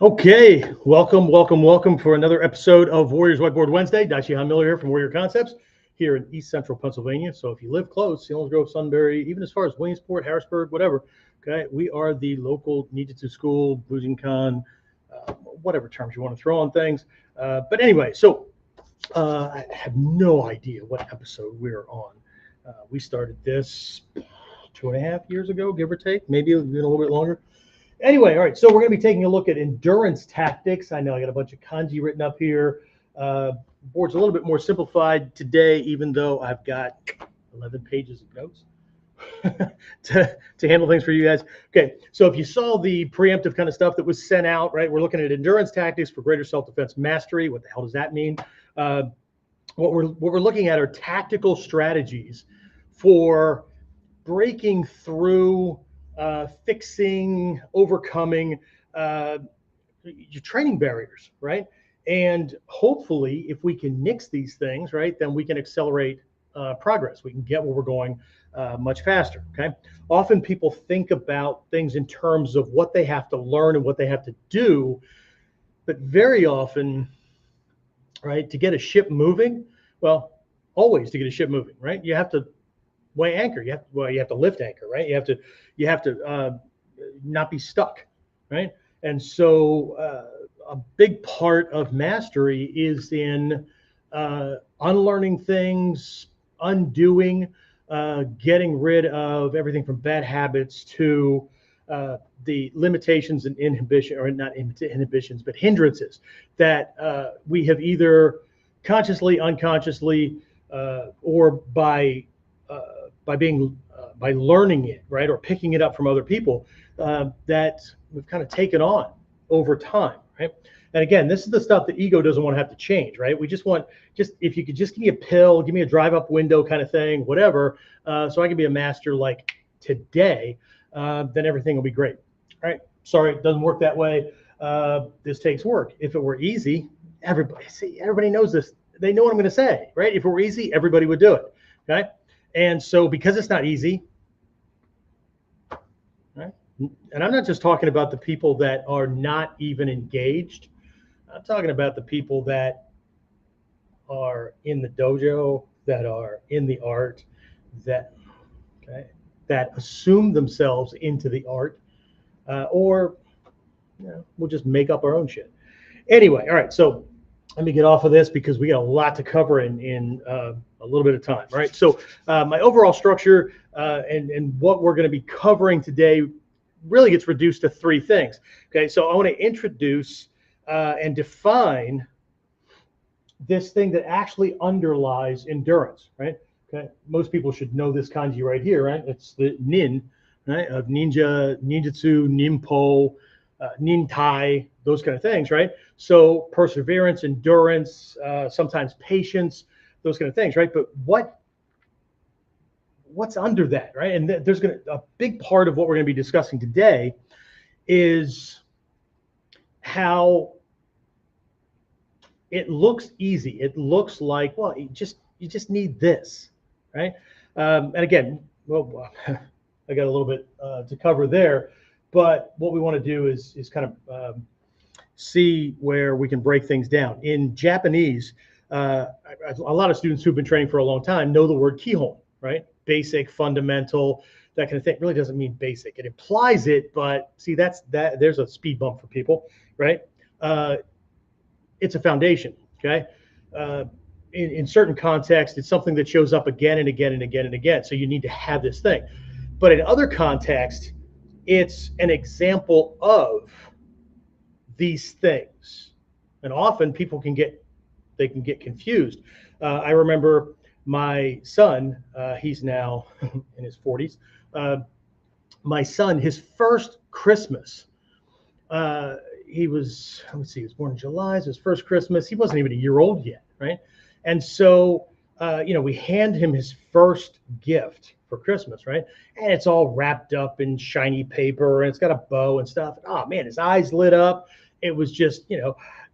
Okay, welcome for another episode of Warriors Whiteboard Wednesday. Dai-shihan Miller here from Warrior Concepts here in East Central Pennsylvania. So if you live close, Selinsgrove, Sunbury, even as far as Williamsport, Harrisburg, whatever, okay, we are the local Ninjutsu school, Bujinkan, whatever terms you want to throw on things. But anyway, I have no idea what episode we're on. We started this 2.5 years ago, give or take, maybe even a little bit longer. Anyway, all right, so we're going to be taking a look at endurance tactics. I know I got a bunch of kanji written up here. Board's a little bit more simplified today, even though I've got 11 pages of notes to handle things for you guys. Okay, so if you saw the preemptive kind of stuff that was sent out, right, we're looking at endurance tactics for greater self-defense mastery. What the hell does that mean? What we're looking at are tactical strategies for breaking through, fixing, overcoming your training barriers, right? And hopefully, if we can nix these things, right, then we can accelerate progress. We can get where we're going much faster, okay? Often people think about things in terms of what they have to learn and what they have to do, but very often, right, to get a ship moving, well, always to get a ship moving, right, you have to weigh anchor. You have to lift anchor, right? You have to not be stuck, right? And so a big part of mastery is in unlearning things, undoing, getting rid of everything from bad habits to the limitations and inhibition, or not inhibitions, but hindrances that we have either consciously, unconsciously, or by learning it, right, or picking it up from other people, that we've kind of taken on over time, right? And again, this is the stuff that ego doesn't want to have to change, right? We just want, if you could just give me a pill, give me a drive-up window kind of thing, whatever, so I can be a master like today, then everything will be great, right? Sorry, it doesn't work that way. This takes work. If it were easy, everybody knows this. They know what I'm going to say, right? If it were easy, everybody would do it, okay? And so because it's not easy, right? And I'm not just talking about the people that are not even engaged. I'm talking about the people that are in the dojo, that are in the art, that assume themselves into the art, or we'll just make up our own shit. Anyway, all right, so let me get off of this because we got a lot to cover in a little bit of time, right? So my overall structure and what we're going to be covering today really gets reduced to 3 things. Okay, so I want to introduce and define this thing that actually underlies endurance, right? Okay, most people should know this kanji right here, right? It's the nin, right, of ninja, ninjutsu, ninpo, nintai, those kind of things, right? So perseverance, endurance, sometimes patience, those kind of things, right? But what's under that, right? And there's a big part of what we're going to be discussing today is how it looks easy. It looks like, well, you just need this, right? And again, well, I got a little bit to cover there, but what we want to do is kind of see where we can break things down. In Japanese, a lot of students who've been training for a long time know the word kihon, right? Basic, fundamental, that kind of thing. It really doesn't mean basic. It implies it, but see, there's a speed bump for people, right? It's a foundation, okay? In certain contexts, it's something that shows up again and again and again and again. So you need to have this thing. But in other contexts, it's an example of these things. And often people can get confused. I remember my son, he's now in his 40s. My son, his first Christmas, he was born in July, so his first Christmas, he wasn't even a year old yet, right? And so, we hand him his first gift for Christmas, right? And it's all wrapped up in shiny paper, and it's got a bow and stuff. Oh man, his eyes lit up. It was just,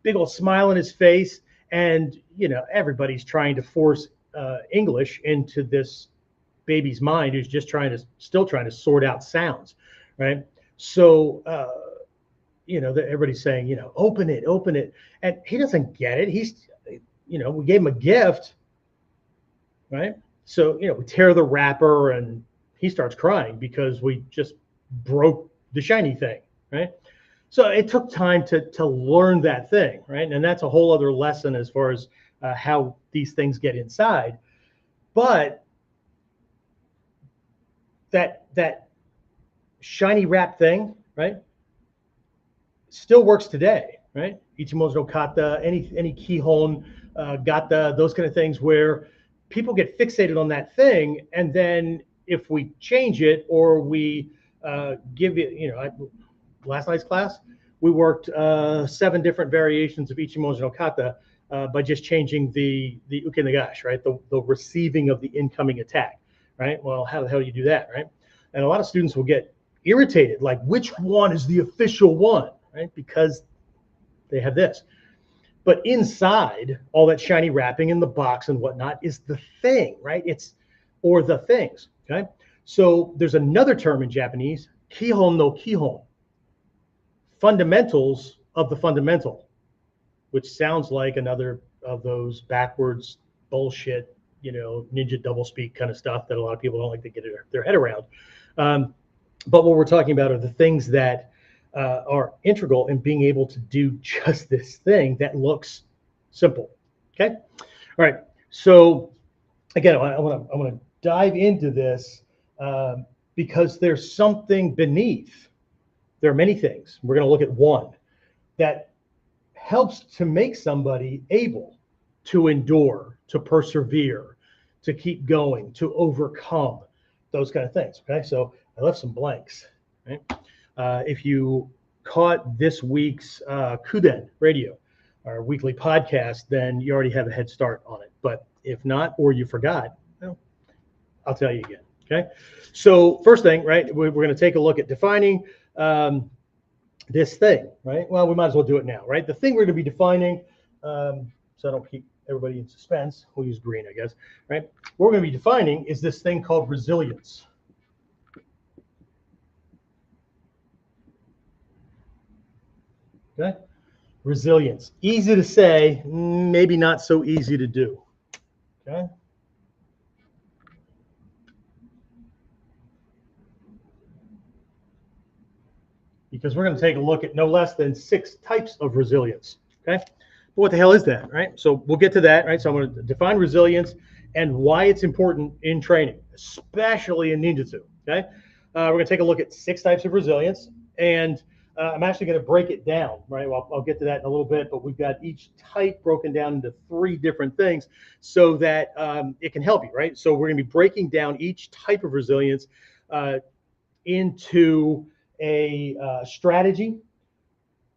big old smile on his face. And, everybody's trying to force English into this baby's mind who's just still trying to sort out sounds, right? So that everybody's saying, open it. And he doesn't get it. We gave him a gift, right? So, we tear the wrapper and he starts crying because we just broke the shiny thing, right? So it took time to learn that thing, right? And that's a whole other lesson as far as how these things get inside. But that shiny wrap thing, right, still works today, right? Ichimo's no kata, any kihon, gata, those kind of things where people get fixated on that thing, and then if we change it or we give it, last night's class, we worked 7 different variations of Ichimo's no kata by just changing the uke nagashi, right? The receiving of the incoming attack, right? Well, how the hell do you do that, right? And a lot of students will get irritated, like, which one is the official one, right? Because they have this. But inside all that shiny wrapping in the box and whatnot is the thing, right? Or the things, okay? So there's another term in Japanese, kihon no kihon, fundamentals of the fundamental, which sounds like another of those backwards bullshit, ninja doublespeak kind of stuff that a lot of people don't like to get their head around. But what we're talking about are the things that are integral in being able to do just this thing that looks simple. Okay. All right. So again, I want to dive into this because there's something beneath. There are many things. We're going to look at one that helps to make somebody able to endure, to persevere, to keep going, to overcome those kind of things. Okay. So I left some blanks. Right? If you caught this week's Kuden radio, our weekly podcast, then you already have a head start on it. But if not, or you forgot, well, I'll tell you again. Okay. So first thing, right, we're going to take a look at defining this thing, right? Well, we might as well do it now, right? The thing we're going to be defining, so I don't keep everybody in suspense. We'll use green, I guess, right? What we're going to be defining is this thing called resilience. Okay, resilience. Easy to say, maybe not so easy to do. Okay. Because we're going to take a look at no less than 6 types of resilience. Okay. But what the hell is that, right? So we'll get to that, right? So I'm going to define resilience and why it's important in training, especially in ninjutsu. Okay. We're going to take a look at 6 types of resilience, and I'm actually going to break it down, right? Well, I'll get to that in a little bit, but we've got each type broken down into 3 different things so that it can help you, right? So we're going to be breaking down each type of resilience into a strategy.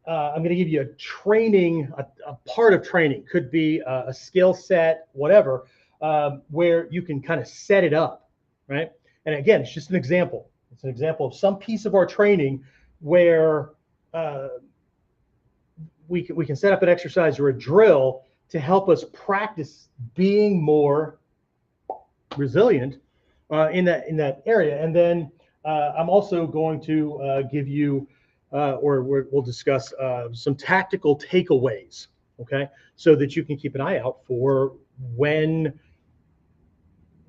I'm going to give you a training, a part of training, could be a skill set, whatever, where you can kind of set it up, right? And again, it's just an example. It's an example of some piece of our training where we can set up an exercise or a drill to help us practice being more resilient in that area. And then I'm also going to give you, we'll discuss some tactical takeaways, okay, so that you can keep an eye out for when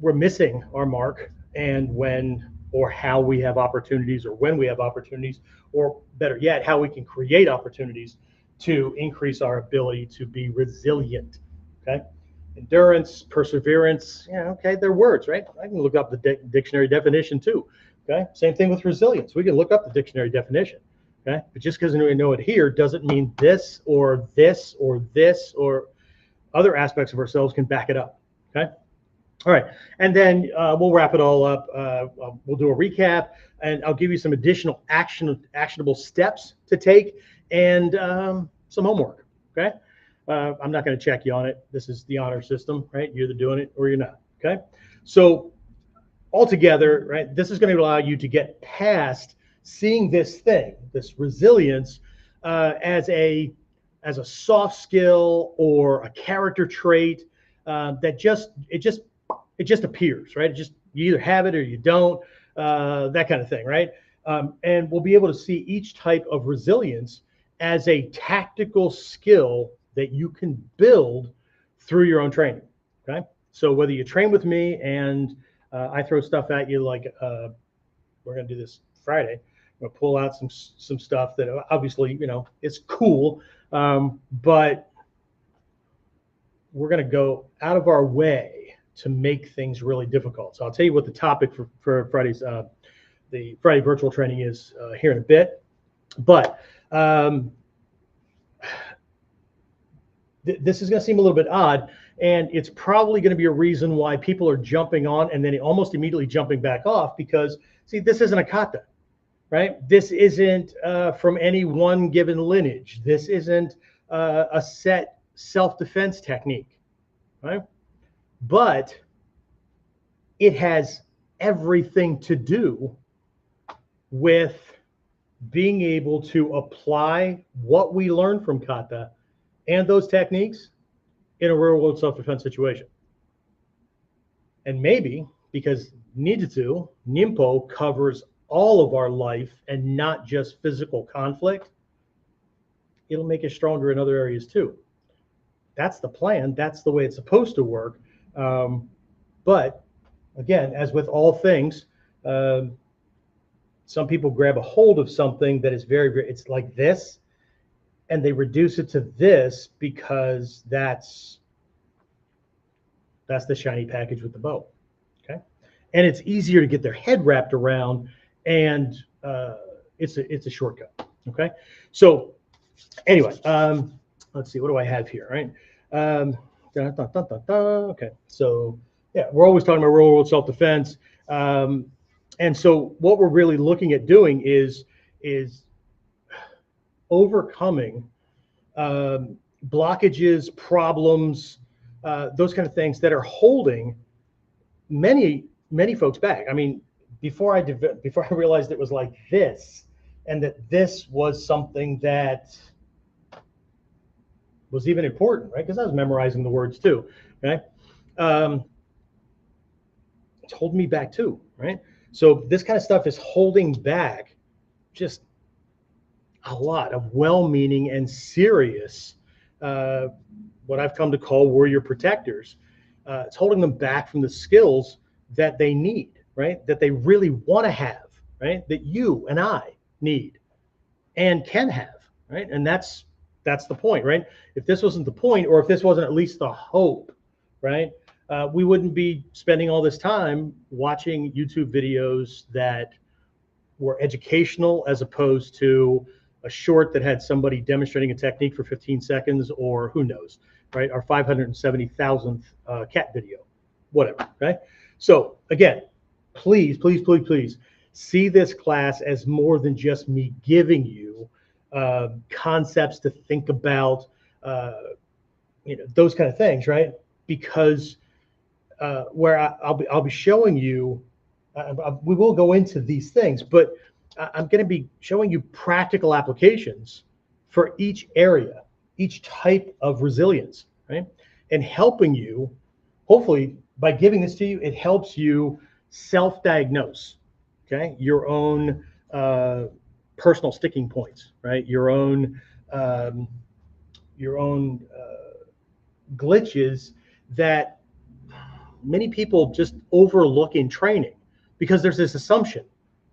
we're missing our mark and when or how we have opportunities, or when we have opportunities, or better yet, how we can create opportunities to increase our ability to be resilient. Okay, endurance, perseverance. Yeah, okay, they're words, right? I can look up the dictionary definition too. Okay, same thing with resilience. We can look up the dictionary definition. Okay, but just because we know it here doesn't mean this or this or this or other aspects of ourselves can back it up. Okay. All right, and then we'll wrap it all up. We'll do a recap, and I'll give you some additional actionable steps to take and some homework, okay? I'm not going to check you on it. This is the honor system, right? You're either doing it or you're not, okay? So altogether, right, this is going to allow you to get past seeing this thing, this resilience, as a soft skill or a character trait that just appears, right? You either have it or you don't, that kind of thing, right? And we'll be able to see each type of resilience as a tactical skill that you can build through your own training. Okay, so whether you train with me and I throw stuff at you, like we're going to do this Friday, I'm going to pull out some stuff that obviously, you know, it's cool, but we're going to go out of our way to make things really difficult. So I'll tell you what the topic for Friday's the Friday virtual training is here in a bit. But this is going to seem a little bit odd, and it's probably going to be a reason why people are jumping on and then almost immediately jumping back off, because, see, this isn't a kata, right? This isn't from any one given lineage. This isn't a set self-defense technique, right? But it has everything to do with being able to apply what we learn from kata and those techniques in a real world self-defense situation. And maybe because Ninjutsu, Ninpo, covers all of our life and not just physical conflict, it'll make us stronger in other areas too. That's the plan. That's the way it's supposed to work. But again, as with all things, some people grab a hold of something that is it's like this, and they reduce it to this because that's the shiny package with the bow. Okay, and it's easier to get their head wrapped around, and it's a shortcut. Okay, so anyway, let's see, what do I have here, right? Okay, so yeah, we're always talking about real world self-defense, and so what we're really looking at doing is overcoming blockages, problems, those kind of things that are holding many folks back. I mean, before I realized it was like this, and that this was something that was even important, right? Because I was memorizing the words too, right? It's holding me back too, right? So this kind of stuff is holding back just a lot of well-meaning and serious, what I've come to call warrior protectors. It's holding them back from the skills that they need, right? That they really want to have, right? That you and I need and can have, right? And that's the point, right? If this wasn't the point, or if this wasn't at least the hope, right? We wouldn't be spending all this time watching YouTube videos that were educational as opposed to a short that had somebody demonstrating a technique for 15 seconds, or who knows, right? Our 570,000th cat video, whatever, right? So again, please, please, please, please see this class as more than just me giving you concepts to think about, you know, those kind of things, right? Because where I'll be showing you, we will go into these things, but I'm going to be showing you practical applications for each area, each type of resilience, right? And helping you, hopefully, by giving this to you, it helps you self-diagnose, okay? Your own personal sticking points, right? Your own glitches that many people just overlook in training, because there's this assumption,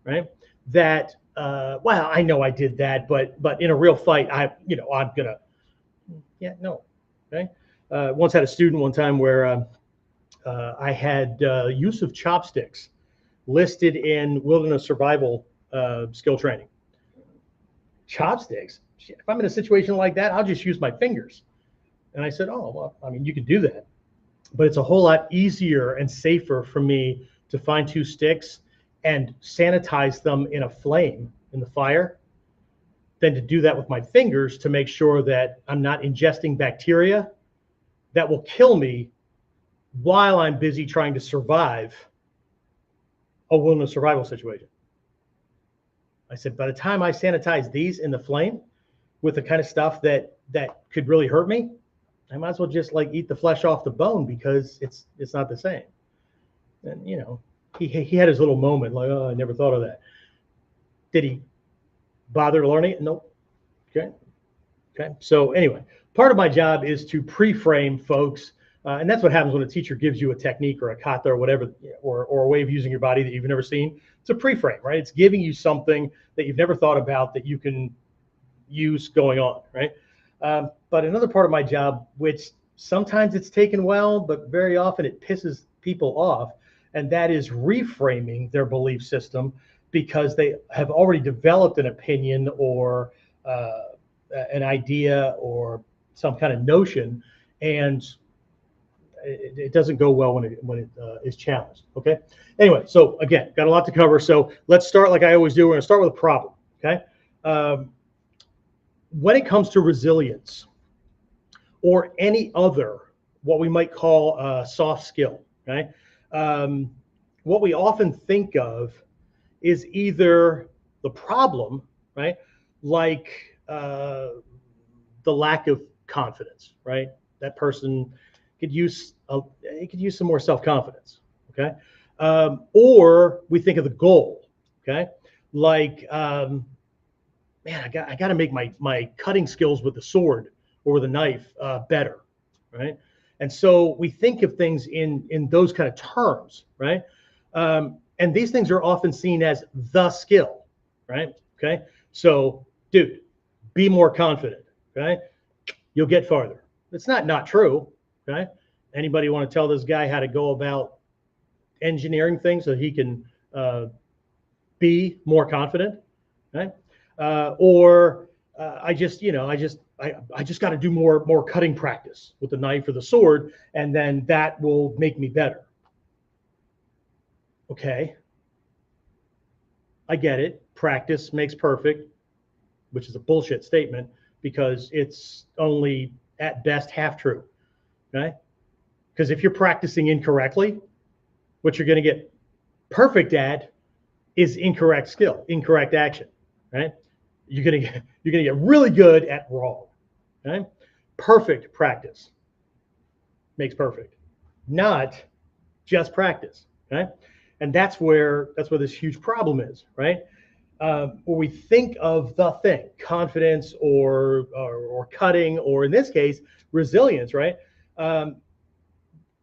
right? That well, I know I did that, but in a real fight, I'm gonna, yeah, no, okay. Once had a student one time where I had use of chopsticks listed in wilderness survival skill training. Chopsticks? If I'm in a situation like that, I'll just use my fingers. And I said, oh, well, I mean, you could do that, but it's a whole lot easier and safer for me to find two sticks and sanitize them in a flame in the fire than to do that with my fingers, to make sure that I'm not ingesting bacteria that will kill me while I'm busy trying to survive a wilderness survival situation. I said, by the time I sanitize these in the flame with the kind of stuff that could really hurt me, I might as well just like eat the flesh off the bone, because it's not the same. And you know, he had his little moment, like, oh, I never thought of that. Did he bother learning it? Nope. Okay. Okay. So anyway, part of my job is to pre-frame folks. And that's what happens when a teacher gives you a technique or a kata or whatever, or a way of using your body that you've never seen. It's a pre-frame, right? It's giving you something that you've never thought about that you can use going on, right? But another part of my job, which sometimes it's taken well, but very often it pisses people off, and that is reframing their belief system because they have already developed an opinion or an idea or some kind of notion, and it doesn't go well when it is challenged. Okay. Anyway, so again, got a lot to cover. So let's start like I always do. We're going to start with a problem. Okay. When it comes to resilience or any other, what we might call a soft skill, okay, what we often think of is either the problem, right, like the lack of confidence, right? That person could use some more self-confidence, okay? Or we think of the goal, okay? Like, man, I got to make my cutting skills with the sword or with a knife better, right? And so we think of things in those kind of terms, right? And these things are often seen as the skill, right? Okay, so dude, be more confident, okay? You'll get farther. It's not true, okay? Anybody want to tell this guy how to go about engineering things so he can be more confident, right? I just got to do more cutting practice with the knife or the sword, and then that will make me better. Okay, I get it. Practice makes perfect, which is a bullshit statement because it's only at best half true, okay? Because if you're practicing incorrectly, what you're going to get perfect at is incorrect skill, incorrect action, right? You're going to get really good at wrong, okay? Perfect practice makes perfect, not just practice, okay? And that's where this huge problem is, right? Where we think of the thing, confidence or cutting, or in this case, resilience, right? The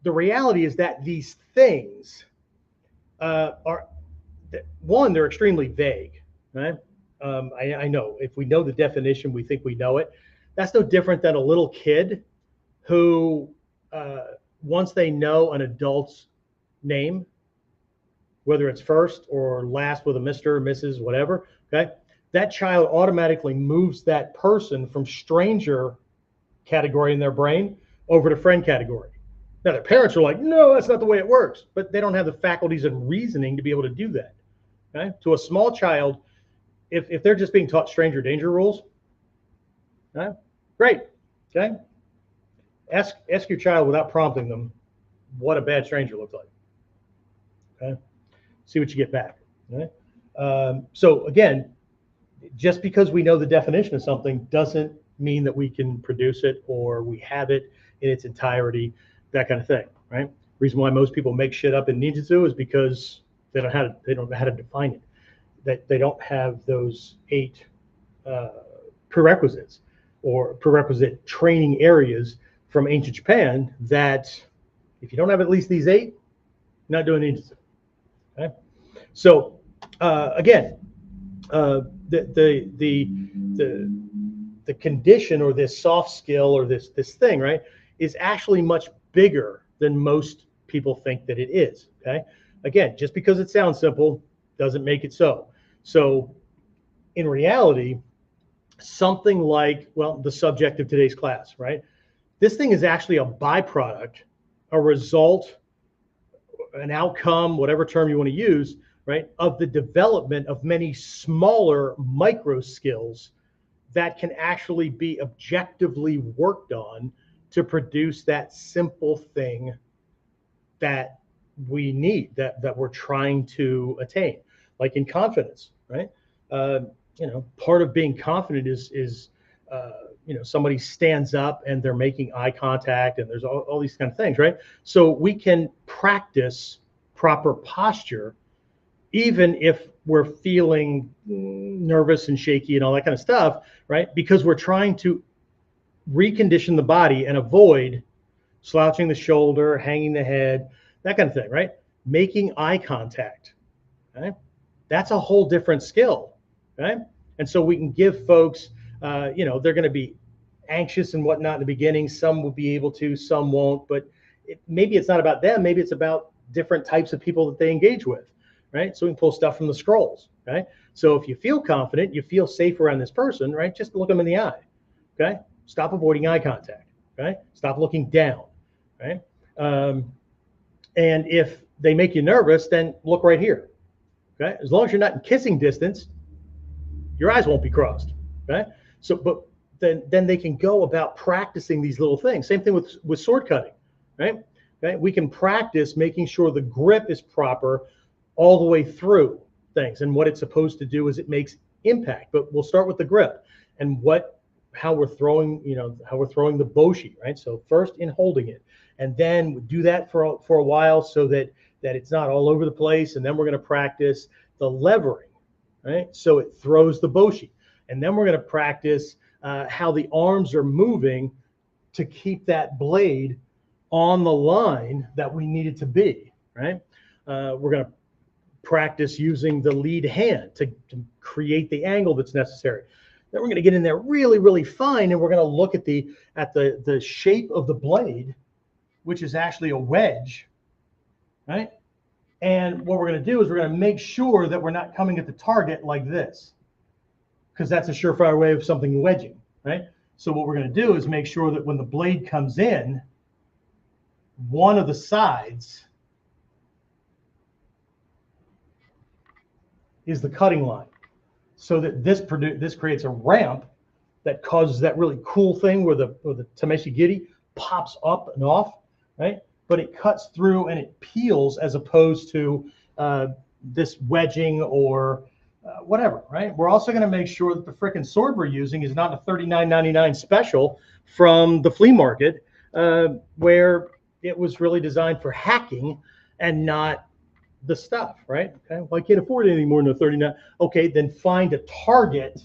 reality is that these things are, one, they're extremely vague, right? I know if we know the definition, we think we know it. That's no different than a little kid who, once they know an adult's name, whether it's first or last with a Mr., Mrs., whatever, okay, that child automatically moves that person from stranger category in their brain over to friend category. Now, their parents are like, no, that's not the way it works, but they don't have the faculties and reasoning to be able to do that. Okay? To a small child, if they're just being taught stranger danger rules, okay, great. Okay? Ask your child without prompting them what a bad stranger looks like. Okay? See what you get back. Right? So again, just because we know the definition of something doesn't mean that we can produce it or we have it in its entirety, that kind of thing, right? Reason why most people make shit up in ninjutsu is because they don't know how to define it. That they don't have those 8 prerequisites or prerequisite training areas from ancient Japan that if you don't have at least these 8, you're not doing ninjutsu. Okay? So again, the condition or this soft skill or this thing, right, is actually much bigger than most people think that it is. Okay, again, just because it sounds simple doesn't make it so. So in reality, something like, well, the subject of today's class, right? This thing is actually a byproduct, a result, an outcome, whatever term you want to use, right, of the development of many smaller micro skills that can actually be objectively worked on to produce that simple thing that we need, that we're trying to attain, like in confidence, right? Part of being confident is somebody stands up and they're making eye contact, and there's all these kind of things, right? So we can practice proper posture even if we're feeling nervous and shaky and all that kind of stuff, right? Because we're trying to recondition the body and avoid slouching the shoulder, hanging the head, that kind of thing, right? Making eye contact, right? That's a whole different skill, right? And so we can give folks, they're going to be anxious and whatnot in the beginning. Some will be able to, some won't, but maybe it's not about them. Maybe it's about different types of people that they engage with, right? So we can pull stuff from the scrolls, right? So if you feel confident, you feel safe around this person, right? Just look them in the eye, okay? Stop avoiding eye contact, right? Stop looking down, right? And if they make you nervous, then look right here, okay? As long as you're not in kissing distance, your eyes won't be crossed, okay? So, but then they can go about practicing these little things. Same thing with sword cutting, right? Okay? We can practice making sure the grip is proper all the way through things. And what it's supposed to do is it makes impact. But we'll start with the grip and how we're throwing the boshi, right? So first in holding it, and then we do that for a while so that it's not all over the place. And then we're going to practice the levering, right? So it throws the boshi. And then we're going to practice how the arms are moving to keep that blade on the line that we need it to be, right? We're going to practice using the lead hand to create the angle that's necessary. Then we're going to get in there really, really fine, and we're going to look at the shape of the blade, which is actually a wedge, right? And what we're going to do is we're going to make sure that we're not coming at the target like this, because that's a surefire way of something wedging, right? So what we're going to do is make sure that when the blade comes in, one of the sides is the cutting line, so that this creates a ramp that causes that really cool thing where the tameshi giri pops up and off, right? But it cuts through and it peels, as opposed to this wedging or whatever, right? We're also going to make sure that the frickin' sword we're using is not a $39.99 special from the flea market, where it was really designed for hacking and not the stuff, right? Okay, well, I can't afford anything more than a $39. Okay, then find a target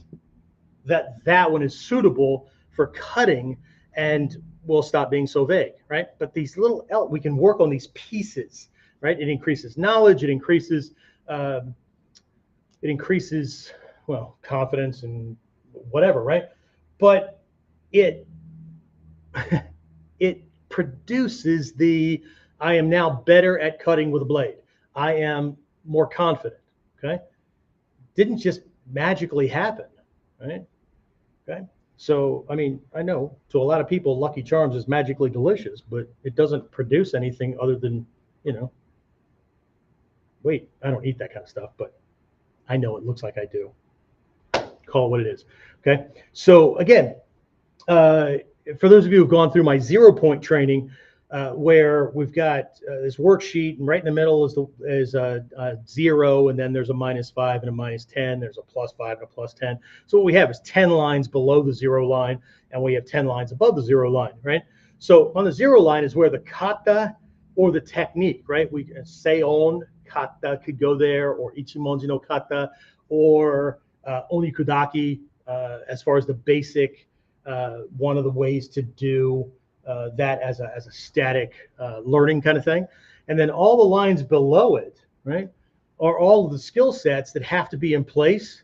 that one is suitable for cutting, and we'll stop being so vague, right? But these little, we can work on these pieces, right? It increases knowledge, it increases confidence and whatever, right? But it produces I am now better at cutting with a blade. I am more confident, okay? Didn't just magically happen, right? Okay. So, I mean, I know to a lot of people, Lucky Charms is magically delicious, but it doesn't produce anything other than, wait, I don't eat that kind of stuff, but I know it looks like I do. Call it what it is. Okay. So again, for those of you who've gone through my 0 point training, where we've got this worksheet, and right in the middle is a 0, and then there's a -5 and a -10. There's a +5 and a +10. So what we have is 10 lines below the 0 line, and we have 10 lines above the 0 line, right? So on the 0 line is where the kata or the technique, right? We Seon kata could go there, or Ichimonji no kata, or Onikudaki, as far as the basic, one of the ways to do that as a static learning kind of thing. And then all the lines below it, right, are all of the skill sets that have to be in place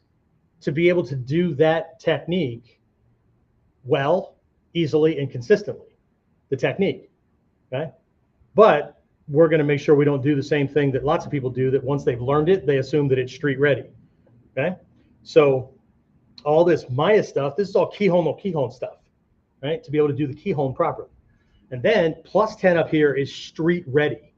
to be able to do that technique well, easily, and consistently, the technique, okay? But we're going to make sure we don't do the same thing that lots of people do, that once they've learned it, they assume that it's street ready, okay? So all this Maya stuff, this is all Kihon no Kihon stuff, right, to be able to do the Kihon properly. And then +10 up here is street ready,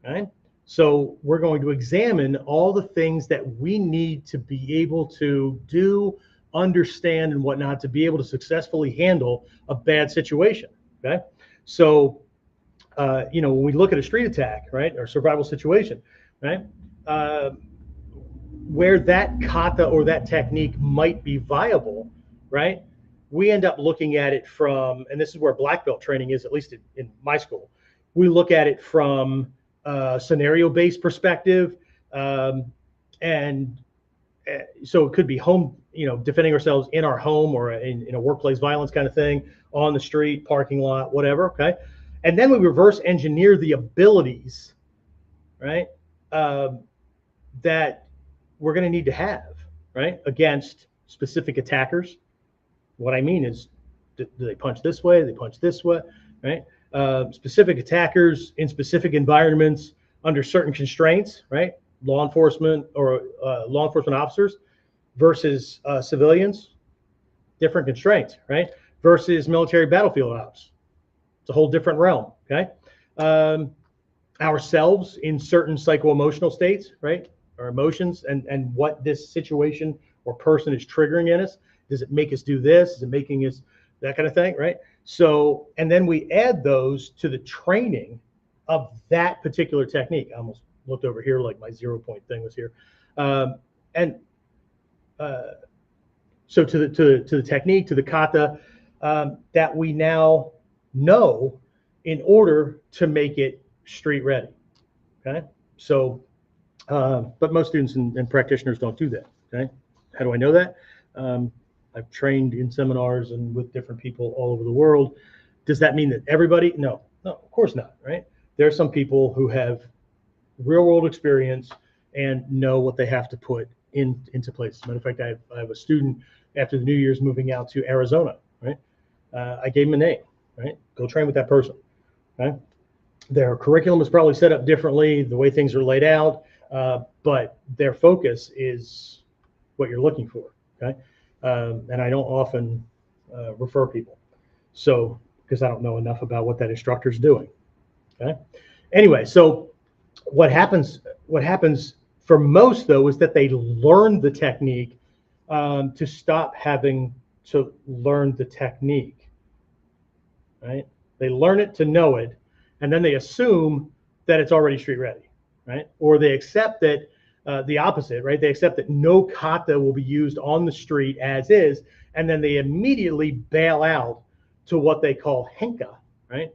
right? So we're going to examine all the things that we need to be able to do, understand, and whatnot, to be able to successfully handle a bad situation, okay? So, when we look at a street attack, right, or survival situation, right, where that kata or that technique might be viable, right, we end up looking at it from, and this is where black belt training is, at least in my school, we look at it from a scenario-based perspective, and So it could be home, defending ourselves in our home or in a workplace violence kind of thing, on the street, parking lot, whatever. Okay. And then we reverse engineer the abilities, right, that we're going to need to have, right, against specific attackers. What I mean is, do they punch this way? Do they punch this way? Right? Specific attackers in specific environments under certain constraints, right? Law enforcement or law enforcement officers versus civilians, different constraints, right? Versus military battlefield ops. It's a whole different realm, okay? Ourselves in certain psycho-emotional states, right? Our emotions and what this situation or person is triggering in us. Does it make us do this? Is it making us that kind of thing, right? So, and then we add those to the training of that particular technique. I almost looked over here like my 0 point thing was here. So to the technique, to the kata that we now know in order to make it street ready. Okay. So, but most students and practitioners don't do that. Okay. How do I know that? I've trained in seminars and with different people all over the world. Does that mean that everybody? No, of course not, right? There are some people who have real world experience and know what they have to put into place. As a matter of fact, I have a student after the New Year's moving out to Arizona, right? I gave him a name, right? Go train with that person, right? Their curriculum is probably set up differently, the way things are laid out, but their focus is what you're looking for, okay? And I don't often refer people, so because I don't know enough about what that instructor's doing. Okay. Anyway, so what happens for most though is that they learn the technique to stop having to learn the technique. Right? They learn it to know it, and then they assume that it's already street ready, right? Or they accept that. The opposite, right? They accept that no kata will be used on the street as is, and then they immediately bail out to what they call henka, right?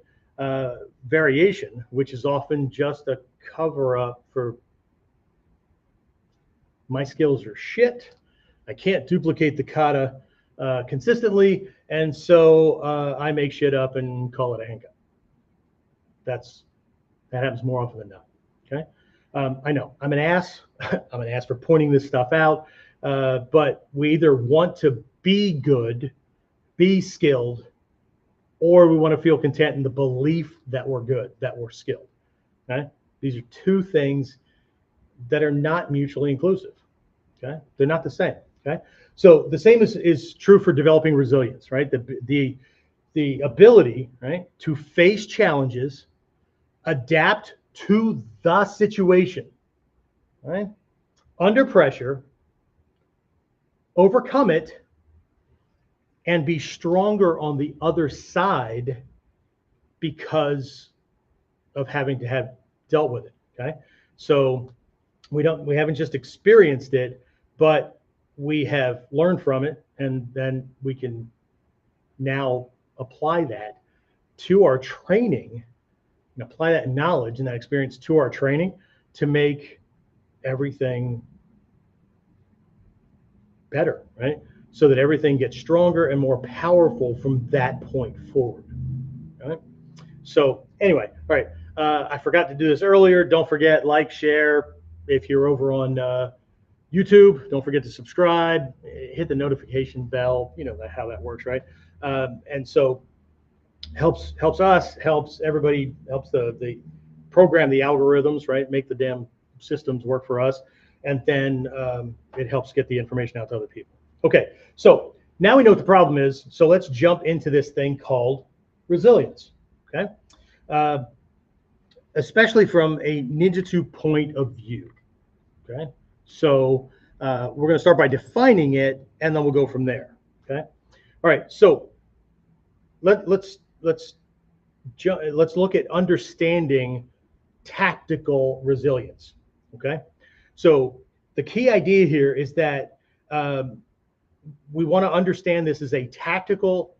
Variation, which is often just a cover-up for my skills are shit. I can't duplicate the kata consistently, and so I make shit up and call it a henka. That happens more often than not. Okay. I know I'm an ass. I'm an ass for pointing this stuff out. But we either want to be good, be skilled, or we want to feel content in the belief that we're good, that we're skilled. Okay? These are two things that are not mutually inclusive. Okay? They're not the same. Okay? So the same is true for developing resilience, right? The ability, right, to face challenges, adapt to the situation, right? Under pressure, overcome it, and be stronger on the other side because of having to have dealt with it. Okay, so we haven't just experienced it, but we have learned from it, and then we can now apply that to our training. And apply that knowledge and that experience to our training to make everything better, right? So that everything gets stronger and more powerful from that point forward. Right? So anyway, all right. I forgot to do this earlier. Don't forget, like, share. If you're over on YouTube, don't forget to subscribe. Hit the notification bell. You know how that works, right? And so helps us, helps everybody, helps the program, the algorithms, right? Make the damn systems work for us. And then it helps get the information out to other people. Okay, so now we know what the problem is. So let's jump into this thing called resilience, okay? Especially from a ninjutsu point of view, okay? So we're gonna start by defining it, and then we'll go from there, okay? All right, so let's look at understanding tactical resilience, okay? So the key idea here is that we want to understand this as a tactical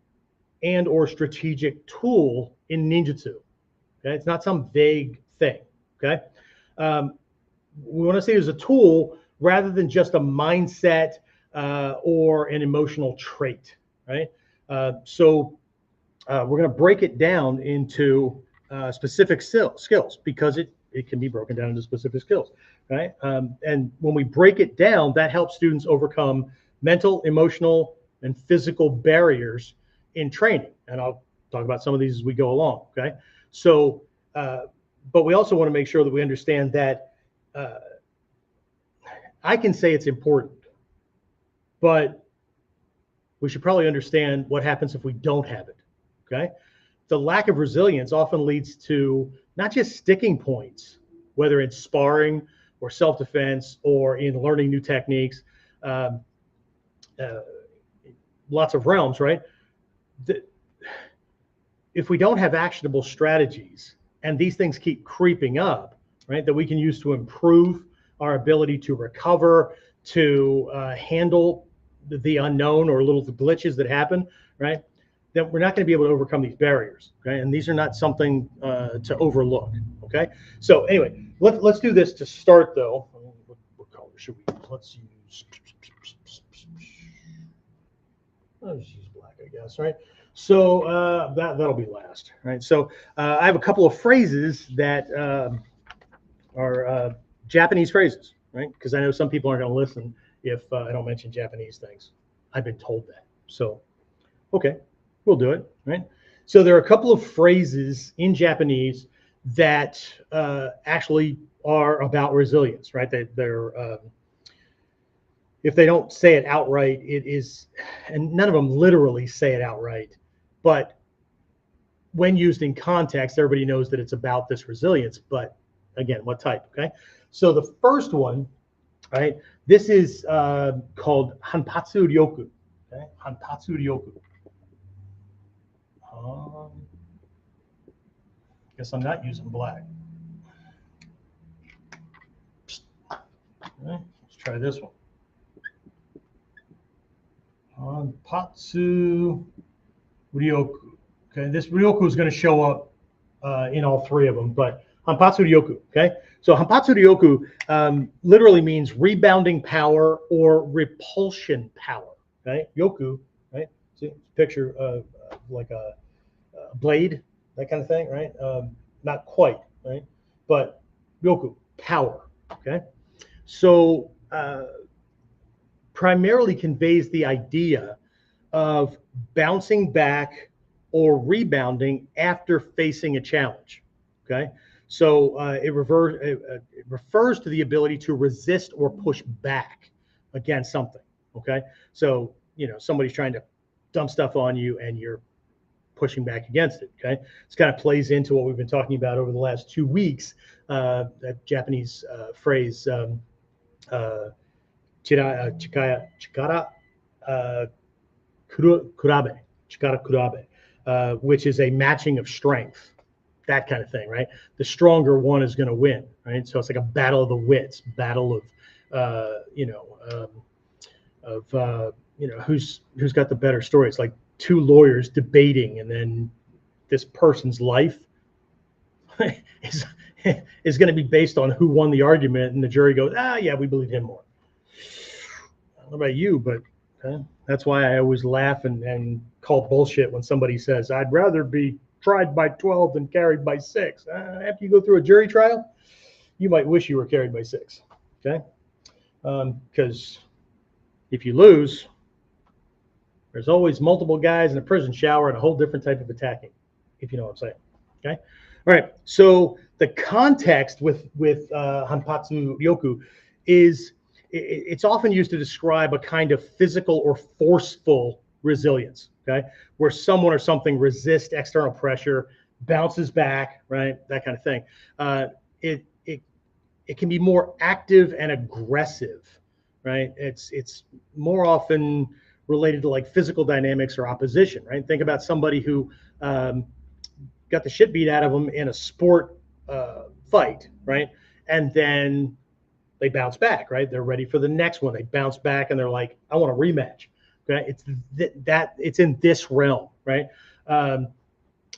and or strategic tool in ninjutsu. Okay, it's not some vague thing. Okay, we want to see it as a tool rather than just a mindset or an emotional trait, right? So we're going to break it down into specific skills because it can be broken down into specific skills, right? And when we break it down, that helps students overcome mental, emotional, and physical barriers in training. And I'll talk about some of these as we go along, okay? So, but we also want to make sure that we understand that I can say it's important, but we should probably understand what happens if we don't have it, okay? The lack of resilience often leads to not just sticking points, whether it's sparring or self-defense or in learning new techniques, lots of realms, right? If we don't have actionable strategies and these things keep creeping up, right, that we can use to improve our ability to recover, to handle the unknown or little glitches that happen, right, then we're not going to be able to overcome these barriers, okay? And these are not something to overlook, okay? So anyway, let's do this to start, though. What color should we use? Let's use black, I guess, right? So that'll be last, right? So I have a couple of phrases that are Japanese phrases, right? Because I know some people aren't going to listen if I don't mention Japanese things. I've been told that. So, okay, we'll do it, right? So there are a couple of phrases in Japanese that actually are about resilience, right? They're if they don't say it outright, it is, and none of them literally say it outright, but when used in context, everybody knows that it's about this resilience. But again, what type? Okay. So the first one, right? This is called Hanpatsu Ryoku. Okay, Hanpatsu Ryoku. Guess I'm not using black. Okay, let's try this one. Hanpatsu Ryoku. Okay, this Ryoku is going to show up in all three of them, but Hanpatsu Ryoku. Okay, so Hanpatsu Ryoku literally means rebounding power or repulsion power. Okay, Yoku, right? See, picture like a blade, that kind of thing, right? Not quite, right? But Ryoku, power. Okay, so primarily conveys the idea of bouncing back or rebounding after facing a challenge. Okay, so it refers to the ability to resist or push back against something. Okay, so somebody's trying to dump stuff on you and you're pushing back against it. Okay, this kind of plays into what we've been talking about over the last 2 weeks. That Japanese phrase. Chikara kurabe, which is a matching of strength, that kind of thing, right? The stronger one is going to win, right? So it's like a battle of the wits, battle of, who's got the better story. It's like two lawyers debating, and then this person's life is going to be based on who won the argument, and the jury goes, yeah, we believe him more. I don't know about you, but that's why I always laugh and call bullshit when somebody says, I'd rather be tried by 12 than carried by 6. After you go through a jury trial, you might wish you were carried by 6, okay? Because if you lose, there's always multiple guys in a prison shower and a whole different type of attacking, if you know what I'm saying, okay? All right, so the context with Hanpatsu Ryoku is it's often used to describe a kind of physical or forceful resilience, okay, where someone or something resists external pressure, bounces back, right, that kind of thing. It can be more active and aggressive, right? It's more often related to like physical dynamics or opposition, right? Think about somebody who got the shit beat out of them in a sport fight, right? And then they bounce back, right? They're ready for the next one. They bounce back and they're like, I want a rematch. Okay, it's in this realm, right?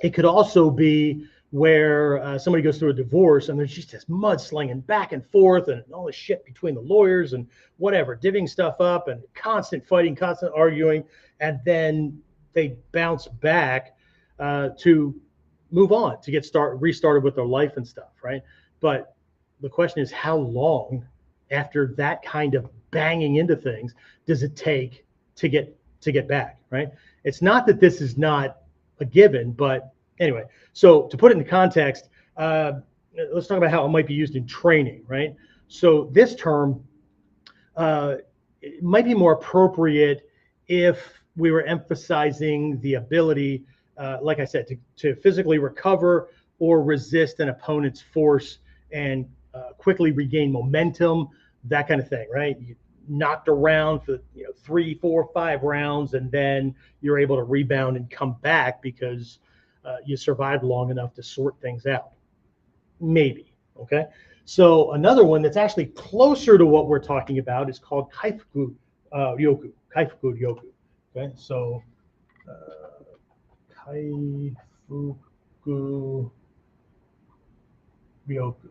It could also be where somebody goes through a divorce and there's just this mudslinging back and forth and all this shit between the lawyers and whatever, divvying stuff up and constant fighting, constant arguing, and then they bounce back to move on, to get restarted with their life and stuff, right? But the question is, how long after that kind of banging into things does it take to get back, right? It's not that this is not a given, but anyway, so to put it into context, let's talk about how it might be used in training, right? So this term it might be more appropriate if we were emphasizing the ability, like I said, to physically recover or resist an opponent's force and quickly regain momentum, that kind of thing, right? You knocked around for 3, 4, 5 rounds, and then you're able to rebound and come back because you survived long enough to sort things out. Maybe, okay? So another one that's actually closer to what we're talking about is called kaifuku ryoku. Kaifuku ryoku, okay? So kaifuku ryoku,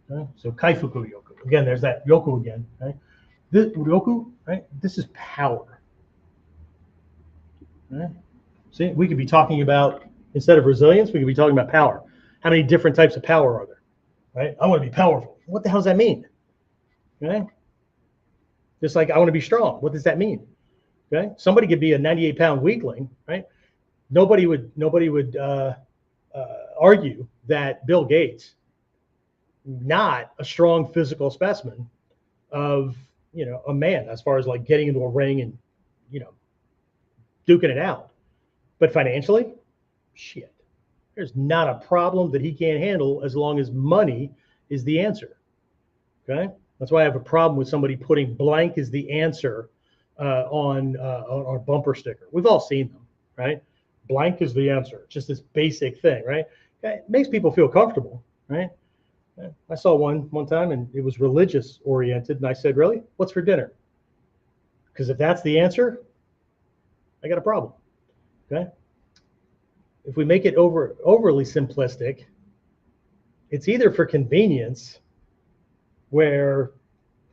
okay? So kaifuku ryoku. Again, there's that ryoku again, right? This ryoku, right? This is power. Right? See, we could be talking about, instead of resilience, we could be talking about power. How many different types of power are there? Right? I want to be powerful. What the hell does that mean? Okay. Just like I want to be strong. What does that mean? Okay. Somebody could be a 98-pound weakling, right? Nobody would argue that Bill Gates, not a strong physical specimen of a man as far as like getting into a ring and duking it out, but financially, shit. There's not a problem that he can't handle as long as money is the answer. Okay, that's why I have a problem with somebody putting blank is the answer on our bumper sticker. We've all seen them, right? Blank is the answer. Just this basic thing, right? It makes people feel comfortable, right? I saw one time and it was religious oriented, and I said, "Really? What's for dinner?" Because if that's the answer, I got a problem. Okay. If we make it overly simplistic, it's either for convenience, where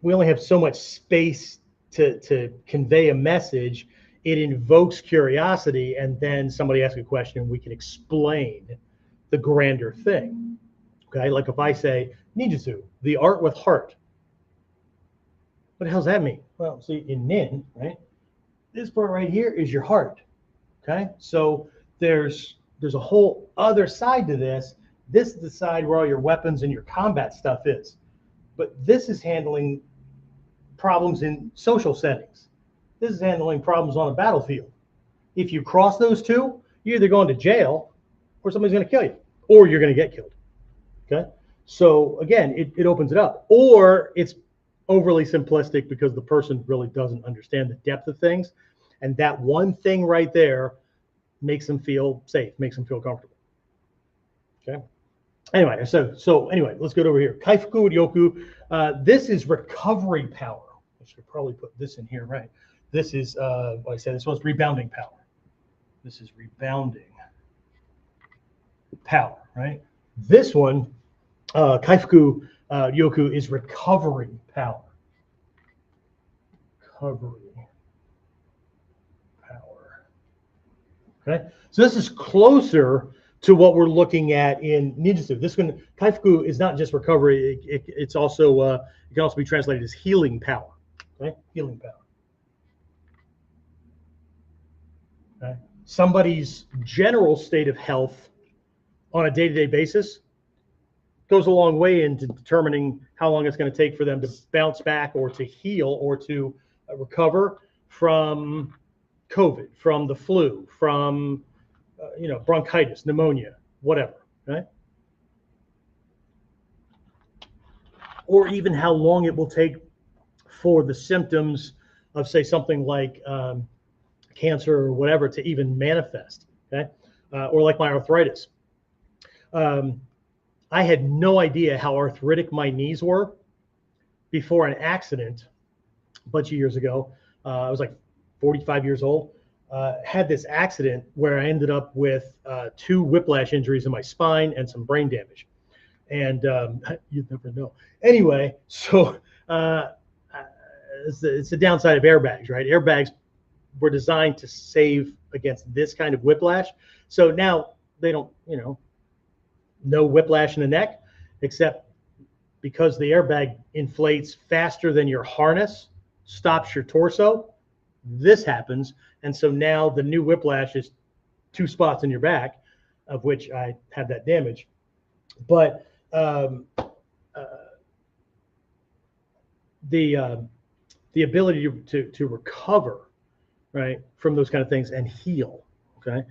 we only have so much space to convey a message, it invokes curiosity, and then somebody asks a question and we can explain the grander thing. Okay, like if I say ninjutsu, the art with heart. What the hell does that mean? Well, see, in nin, right, this part right here is your heart. Okay, so there's a whole other side to this. This is the side where all your weapons and your combat stuff is. But this is handling problems in social settings. This is handling problems on a battlefield. If you cross those two, you're either going to jail or somebody's going to kill you, or you're going to get killed. Okay? So again, it opens it up. Or it's overly simplistic because the person really doesn't understand the depth of things. And that one thing right there makes them feel safe, makes them feel comfortable. Okay. Anyway, so anyway, let's go over here. Kaifuku ryoku. This is recovery power. I should probably put this in here, right? This is what I said. This one's rebounding power. This is rebounding power, right? This one, Kaifuku ryoku, is recovery power. Recovery. Okay, so this is closer to what we're looking at in ninjutsu. This one, kaifuku, is not just recovery; it's also it can also be translated as healing power. Okay, healing power. Okay, somebody's general state of health on a day-to-day basis goes a long way into determining how long it's going to take for them to bounce back or to heal or to recover from COVID, from the flu, from bronchitis, pneumonia, whatever, right? Or even how long it will take for the symptoms of, say, something like cancer or whatever to even manifest, okay? Or like my arthritis. I had no idea how arthritic my knees were before an accident a bunch of years ago. I was like 45 years old. had this accident where I ended up with 2 whiplash injuries in my spine and some brain damage. And you'd never know. Anyway, so it's the downside of airbags, right? Airbags were designed to save against this kind of whiplash. So now they don't, no whiplash in the neck, except because the airbag inflates faster than your harness, stops your torso. This happens. And so now the new whiplash is 2 spots in your back, of which I had that damage. But the ability to recover, right, from those kind of things and heal, okay,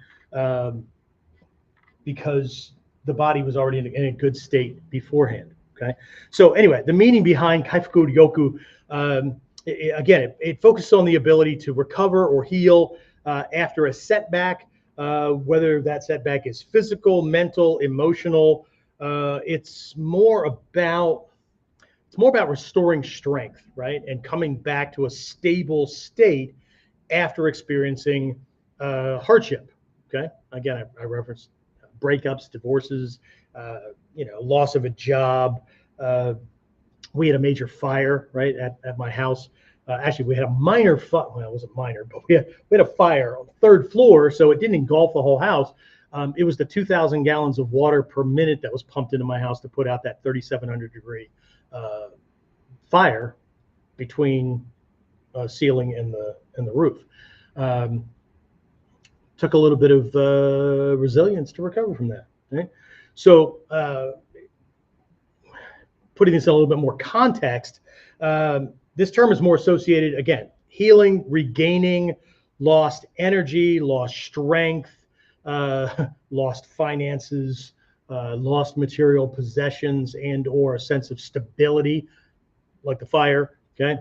because the body was already in a good state beforehand. Okay, so anyway, the meaning behind Kaifuku Ryoku, again, it focuses on the ability to recover or heal after a setback, whether that setback is physical, mental, emotional. It's more about restoring strength, right, and coming back to a stable state after experiencing hardship. Okay, again, I referenced breakups, divorces, loss of a job. We had a major fire, right, at my house. Actually, we had a minor fire. Well, it wasn't minor, but we had a fire on the 3rd floor, so it didn't engulf the whole house. It was the 2,000 gallons of water per minute that was pumped into my house to put out that 3,700 degree fire between ceiling and the roof. Took a little bit of resilience to recover from that. Right? So putting this in a little bit more context, this term is more associated, again, healing, regaining lost energy, lost strength, lost finances, lost material possessions, and or a sense of stability, like the fire. Okay,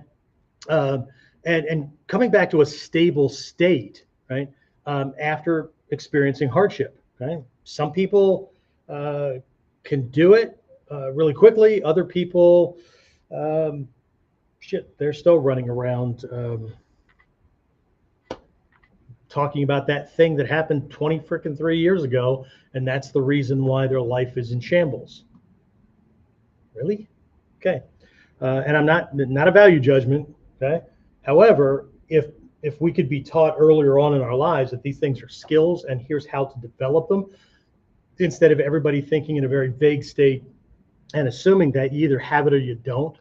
and coming back to a stable state, right, after experiencing hardship. Okay, some people can do it really quickly. Other people, they're still running around talking about that thing that happened 23 years ago, and that's the reason why their life is in shambles. Really? Okay. And I'm not a value judgment. Okay. However, if we could be taught earlier on in our lives that these things are skills and here's how to develop them, instead of everybody thinking in a very vague state and assuming that you either have it or you don't,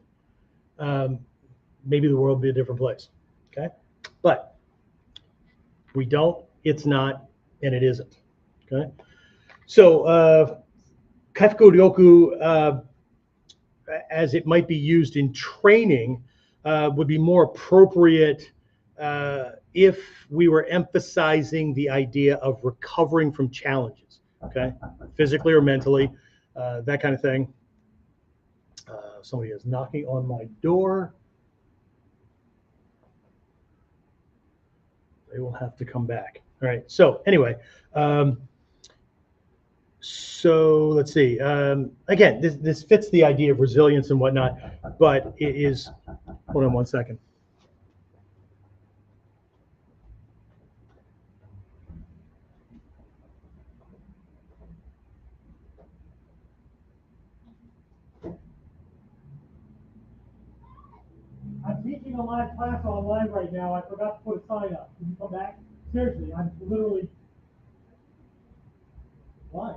maybe the world would be a different place. Okay. But we don't, it's not, and it isn't. Okay. So Kaifuku Ryoku, as it might be used in training, would be more appropriate if we were emphasizing the idea of recovering from challenges, okay, physically or mentally, that kind of thing. Somebody is knocking on my door. They will have to come back. All right. So anyway, so let's see. Again, this fits the idea of resilience and whatnot, but it is. Hold on one second. I'm teaching a live class online right now. I forgot to put a sign up. Can you come back? Seriously, I'm literally. Why?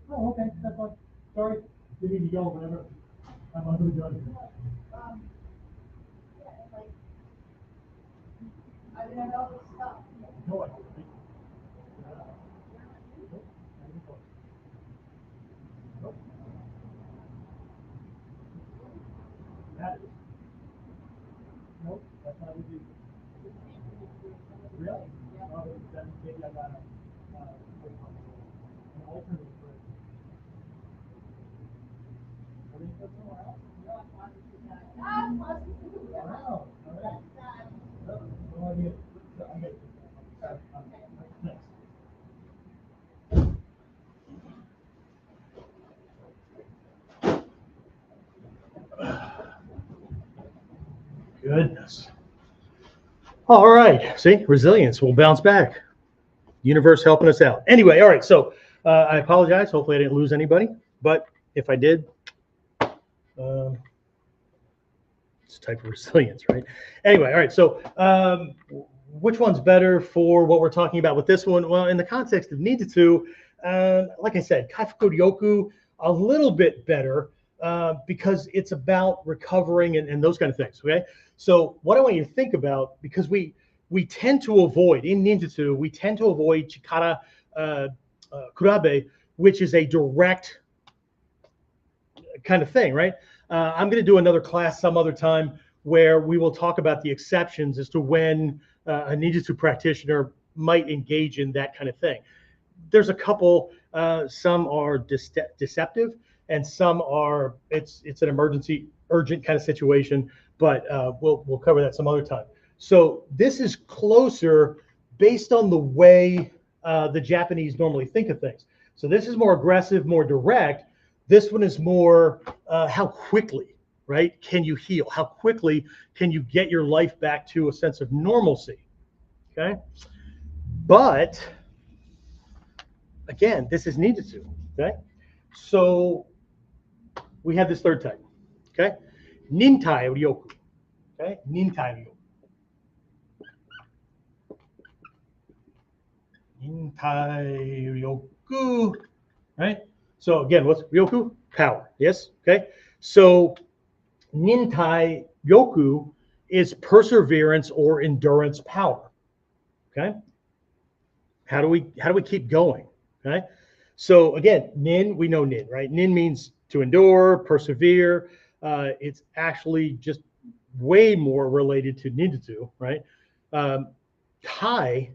Oh, okay. That's fine. Sorry. You need to go, whatever. I'm under the gun. I didn't know this stuff. No, I didn't. Nope. That is. Nope, that's not what we do. Really? Oh, then maybe I got an alternate for it. I think that's somewhere else. Wow, all right. No idea. I get it. Thanks. Goodness. All right. See, resilience. We'll bounce back. Universe helping us out. Anyway, all right. So I apologize. Hopefully I didn't lose anybody. But if I did, it's a type of resilience, right? Anyway, all right. So which one's better for what we're talking about with this one? Well, in the context of ninjutsu, like I said, kaifuku ryoku, a little bit better because it's about recovering and those kind of things. Okay. So what I want you to think about, because we tend to avoid in ninjutsu, we tend to avoid chikara kurabe, which is a direct kind of thing, right? I'm going to do another class some other time where we will talk about the exceptions as to when a ninjutsu practitioner might engage in that kind of thing. There's a couple. Some are deceptive, and some are it's an emergency, urgent kind of situation. But we'll cover that some other time. So this is closer based on the way the Japanese normally think of things. So this is more aggressive, more direct. This one is more how quickly, right, can you heal? How quickly can you get your life back to a sense of normalcy? Okay. But again, this is ninjutsu. Okay. So we have this third type. Okay. Nintai ryoku. Okay. Nintai ryoku. Nintai ryoku. Right. So again, what's ryoku? Power. Yes. Okay. So nintai ryoku is perseverance or endurance power. Okay. How do we keep going? Okay. So again, nin, we know nin, right? Nin means to endure, persevere. It's actually just way more related to ninjutsu, right? Tai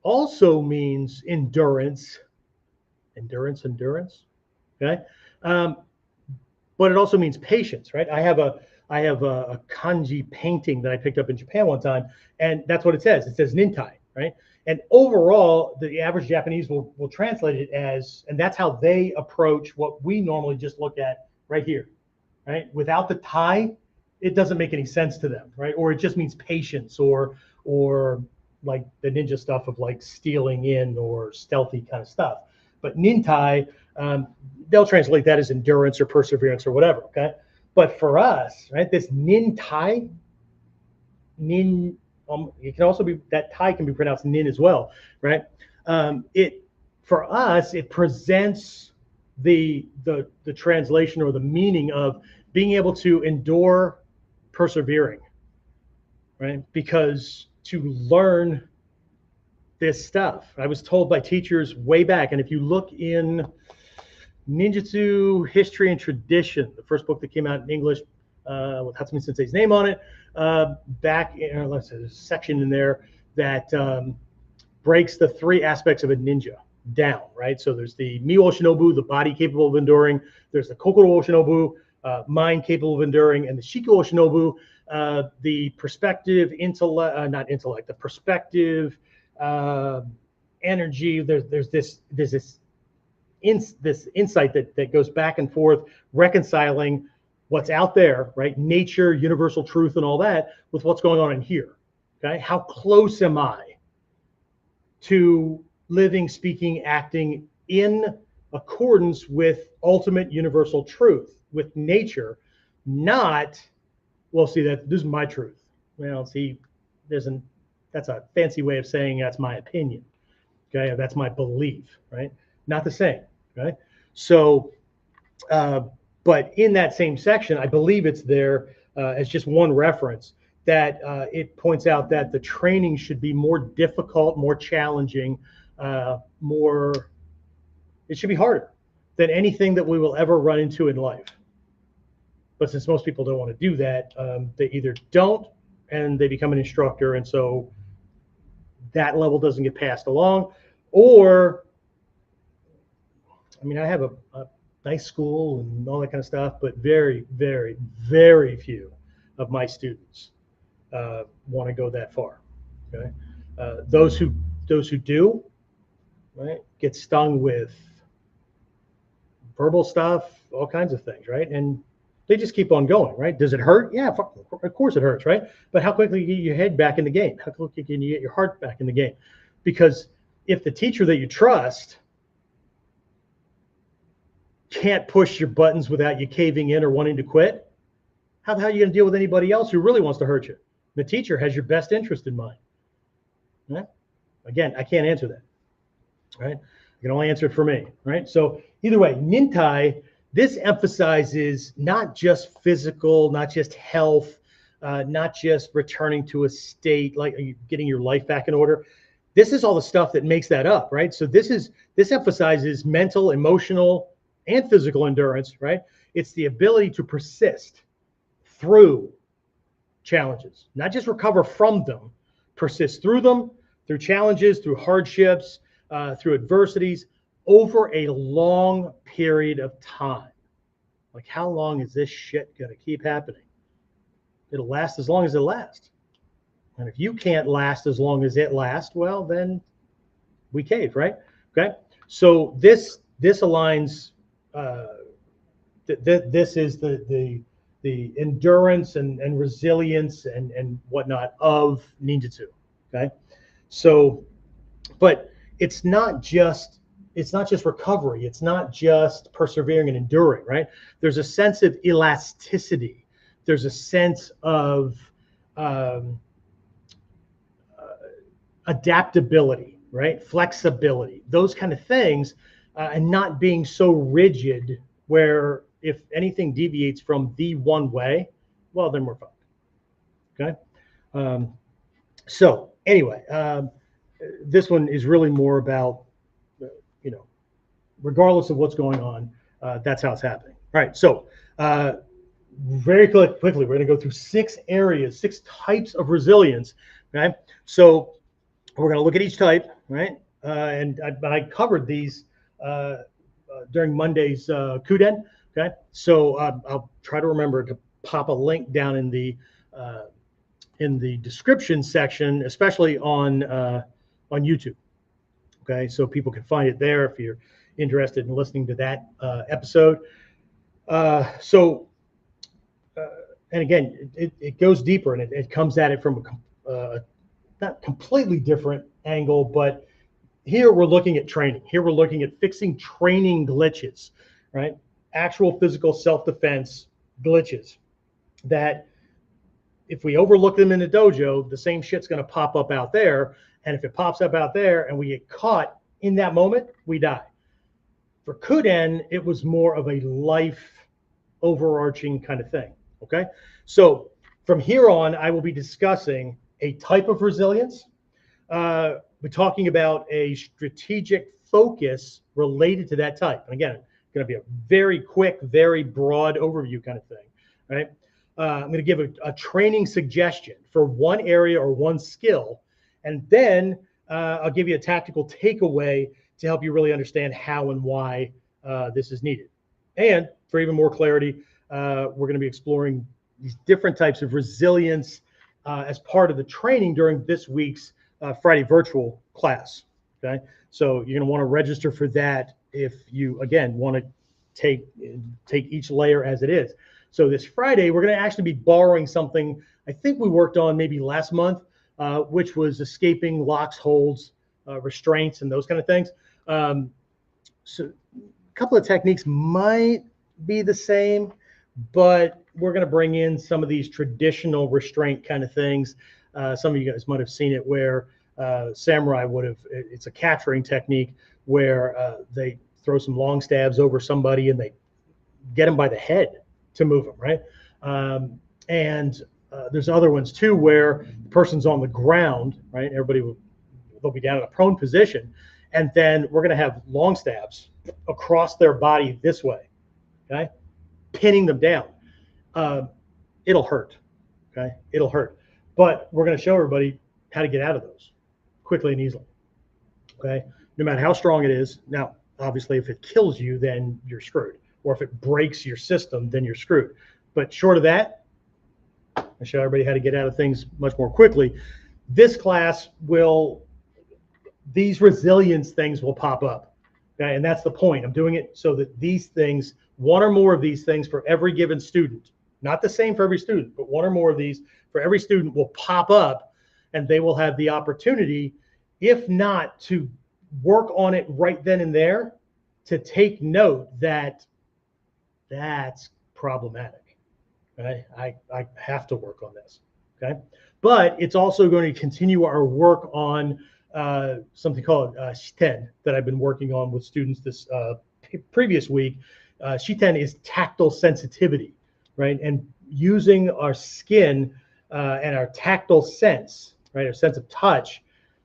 also means endurance. Endurance. Okay. But it also means patience, right? I have a kanji painting that I picked up in Japan one time, and that's what it says. It says nintai, right? And overall, the average Japanese will translate it as, and that's how they approach what we normally just look at right here, right? Without the tai, it doesn't make any sense to them, right? Or it just means patience, or like the ninja stuff of like stealing in or stealthy kind of stuff. But nintai, they'll translate that as endurance or perseverance or whatever. Okay, but for us, right, this nintai, nin, it can also be that tai can be pronounced nin as well, right? It for us, it presents the translation or the meaning of being able to endure, persevering, right? Because to learn this stuff, I was told by teachers way back, and if you look in Ninjutsu History and Tradition, the first book that came out in English with Hatsumi Sensei's name on it, back in, let's say, there's a section in there that breaks the three aspects of a ninja down, right? So there's the Miwo Shinobu, the body capable of enduring. There's the Kokoro Shinobu, mind capable of enduring, and the Shiko Shinobu, the perspective, intellect, not intellect, the perspective, energy. There's this insight that goes back and forth, reconciling what's out there, right? Nature, universal truth, and all that with what's going on in here. Okay, how close am I to living, speaking, acting in accordance with ultimate universal truth, with nature, not, well, see, this is my truth. Well, see, that's a fancy way of saying that's my opinion. Okay, that's my belief, right? Not the same, right? So, but in that same section, I believe it's there as just one reference that it points out that the training should be more difficult, more challenging, it should be harder than anything that we will ever run into in life. But since most people don't want to do that, they either don't and they become an instructor, and so that level doesn't get passed along, or, I mean, I have a nice school and all that kind of stuff, but very, very, very few of my students want to go that far. Okay, those who do, right, get stung with verbal stuff, all kinds of things, right, and they just keep on going, right? Does it hurt? Yeah, of course it hurts, right? But how quickly can you get your head back in the game? How quickly can you get your heart back in the game? Because if the teacher that you trust can't push your buttons without you caving in or wanting to quit, how the hell are you going to deal with anybody else who really wants to hurt you? The teacher has your best interest in mind. Right? Again, I can't answer that. Right? I can only answer it for me. Right? So either way, Nintai, this emphasizes not just physical, not just health, not just returning to a state like getting your life back in order. This is all the stuff that makes that up, right? So this emphasizes mental, emotional, and physical endurance, right? It's the ability to persist through challenges, not just recover from them, persist through them, through challenges, through hardships, through adversities, over a long period of time. Like, how long is this shit going to keep happening? It'll last as long as it lasts. And if you can't last as long as it lasts, well, then we cave, right? Okay. So this aligns. This is the endurance and resilience and whatnot of ninjutsu. Okay. So, but it's not just recovery. It's not just persevering and enduring, right? There's a sense of elasticity. There's a sense of adaptability, right? Flexibility, those kind of things, and not being so rigid where if anything deviates from the one way, well, then we're fucked. Okay. So anyway, this one is really more about, regardless of what's going on, that's how it's happening. All right. So very quickly, we're going to go through 6 areas, 6 types of resilience. Okay. So we're going to look at each type, right? And I covered these during Monday's Kuden. Okay. So I'll try to remember to pop a link down in the description section, especially on YouTube. Okay. So people can find it there if you're interested in listening to that episode. And again, it goes deeper and it comes at it from a not completely different angle, but here we're looking at training. Here we're looking at fixing training glitches, right? Actual physical self-defense glitches that if we overlook them in the dojo, the same shit's going to pop up out there. And if it pops up out there and we get caught in that moment, we die. For Kuden, it was more of a life overarching kind of thing. Okay. So from here on, I will be discussing a type of resilience. We're talking about a strategic focus related to that type. And again, it's going to be a very quick, very broad overview kind of thing, right? I'm going to give a training suggestion for one area or one skill, and then I'll give you a tactical takeaway to help you really understand how and why this is needed. And for even more clarity, we're going to be exploring these different types of resilience as part of the training during this week's Friday virtual class. Okay, so you're going to want to register for that if you, again, want to take each layer as it is. So this Friday, we're going to actually be borrowing something I think we worked on maybe last month, which was escaping locks, holds, restraints, and those kind of things. So a couple of techniques might be the same, but we're going to bring in some of these traditional restraint kind of things. Some of you guys might have seen it where samurai would have, it's a capturing technique where they throw some long stabs over somebody and they get them by the head to move them, right? And there's other ones too where the person's on the ground, right? They'll be down in a prone position, and then we're going to have long stabs across their body this way, okay? Pinning them down. It'll hurt, okay? It'll hurt. But we're going to show everybody how to get out of those quickly and easily, okay? No matter how strong it is. Now, obviously, if it kills you, then you're screwed. Or if it breaks your system, then you're screwed. But short of that, I show everybody how to get out of things much more quickly. This class these resilience things will pop up. Okay? And that's the point. I'm doing it so that these things one or more of these things for every given student. Not the same for every student, but one or more of these for every student will pop up, and they will have the opportunity, if not to work on it right then and there, to take note that that's problematic. Right? I have to work on this. Okay. But it's also going to continue our work on something called shiten that I've been working on with students this previous week. Shiten is tactile sensitivity, right? And using our skin and our tactile sense, right, our sense of touch,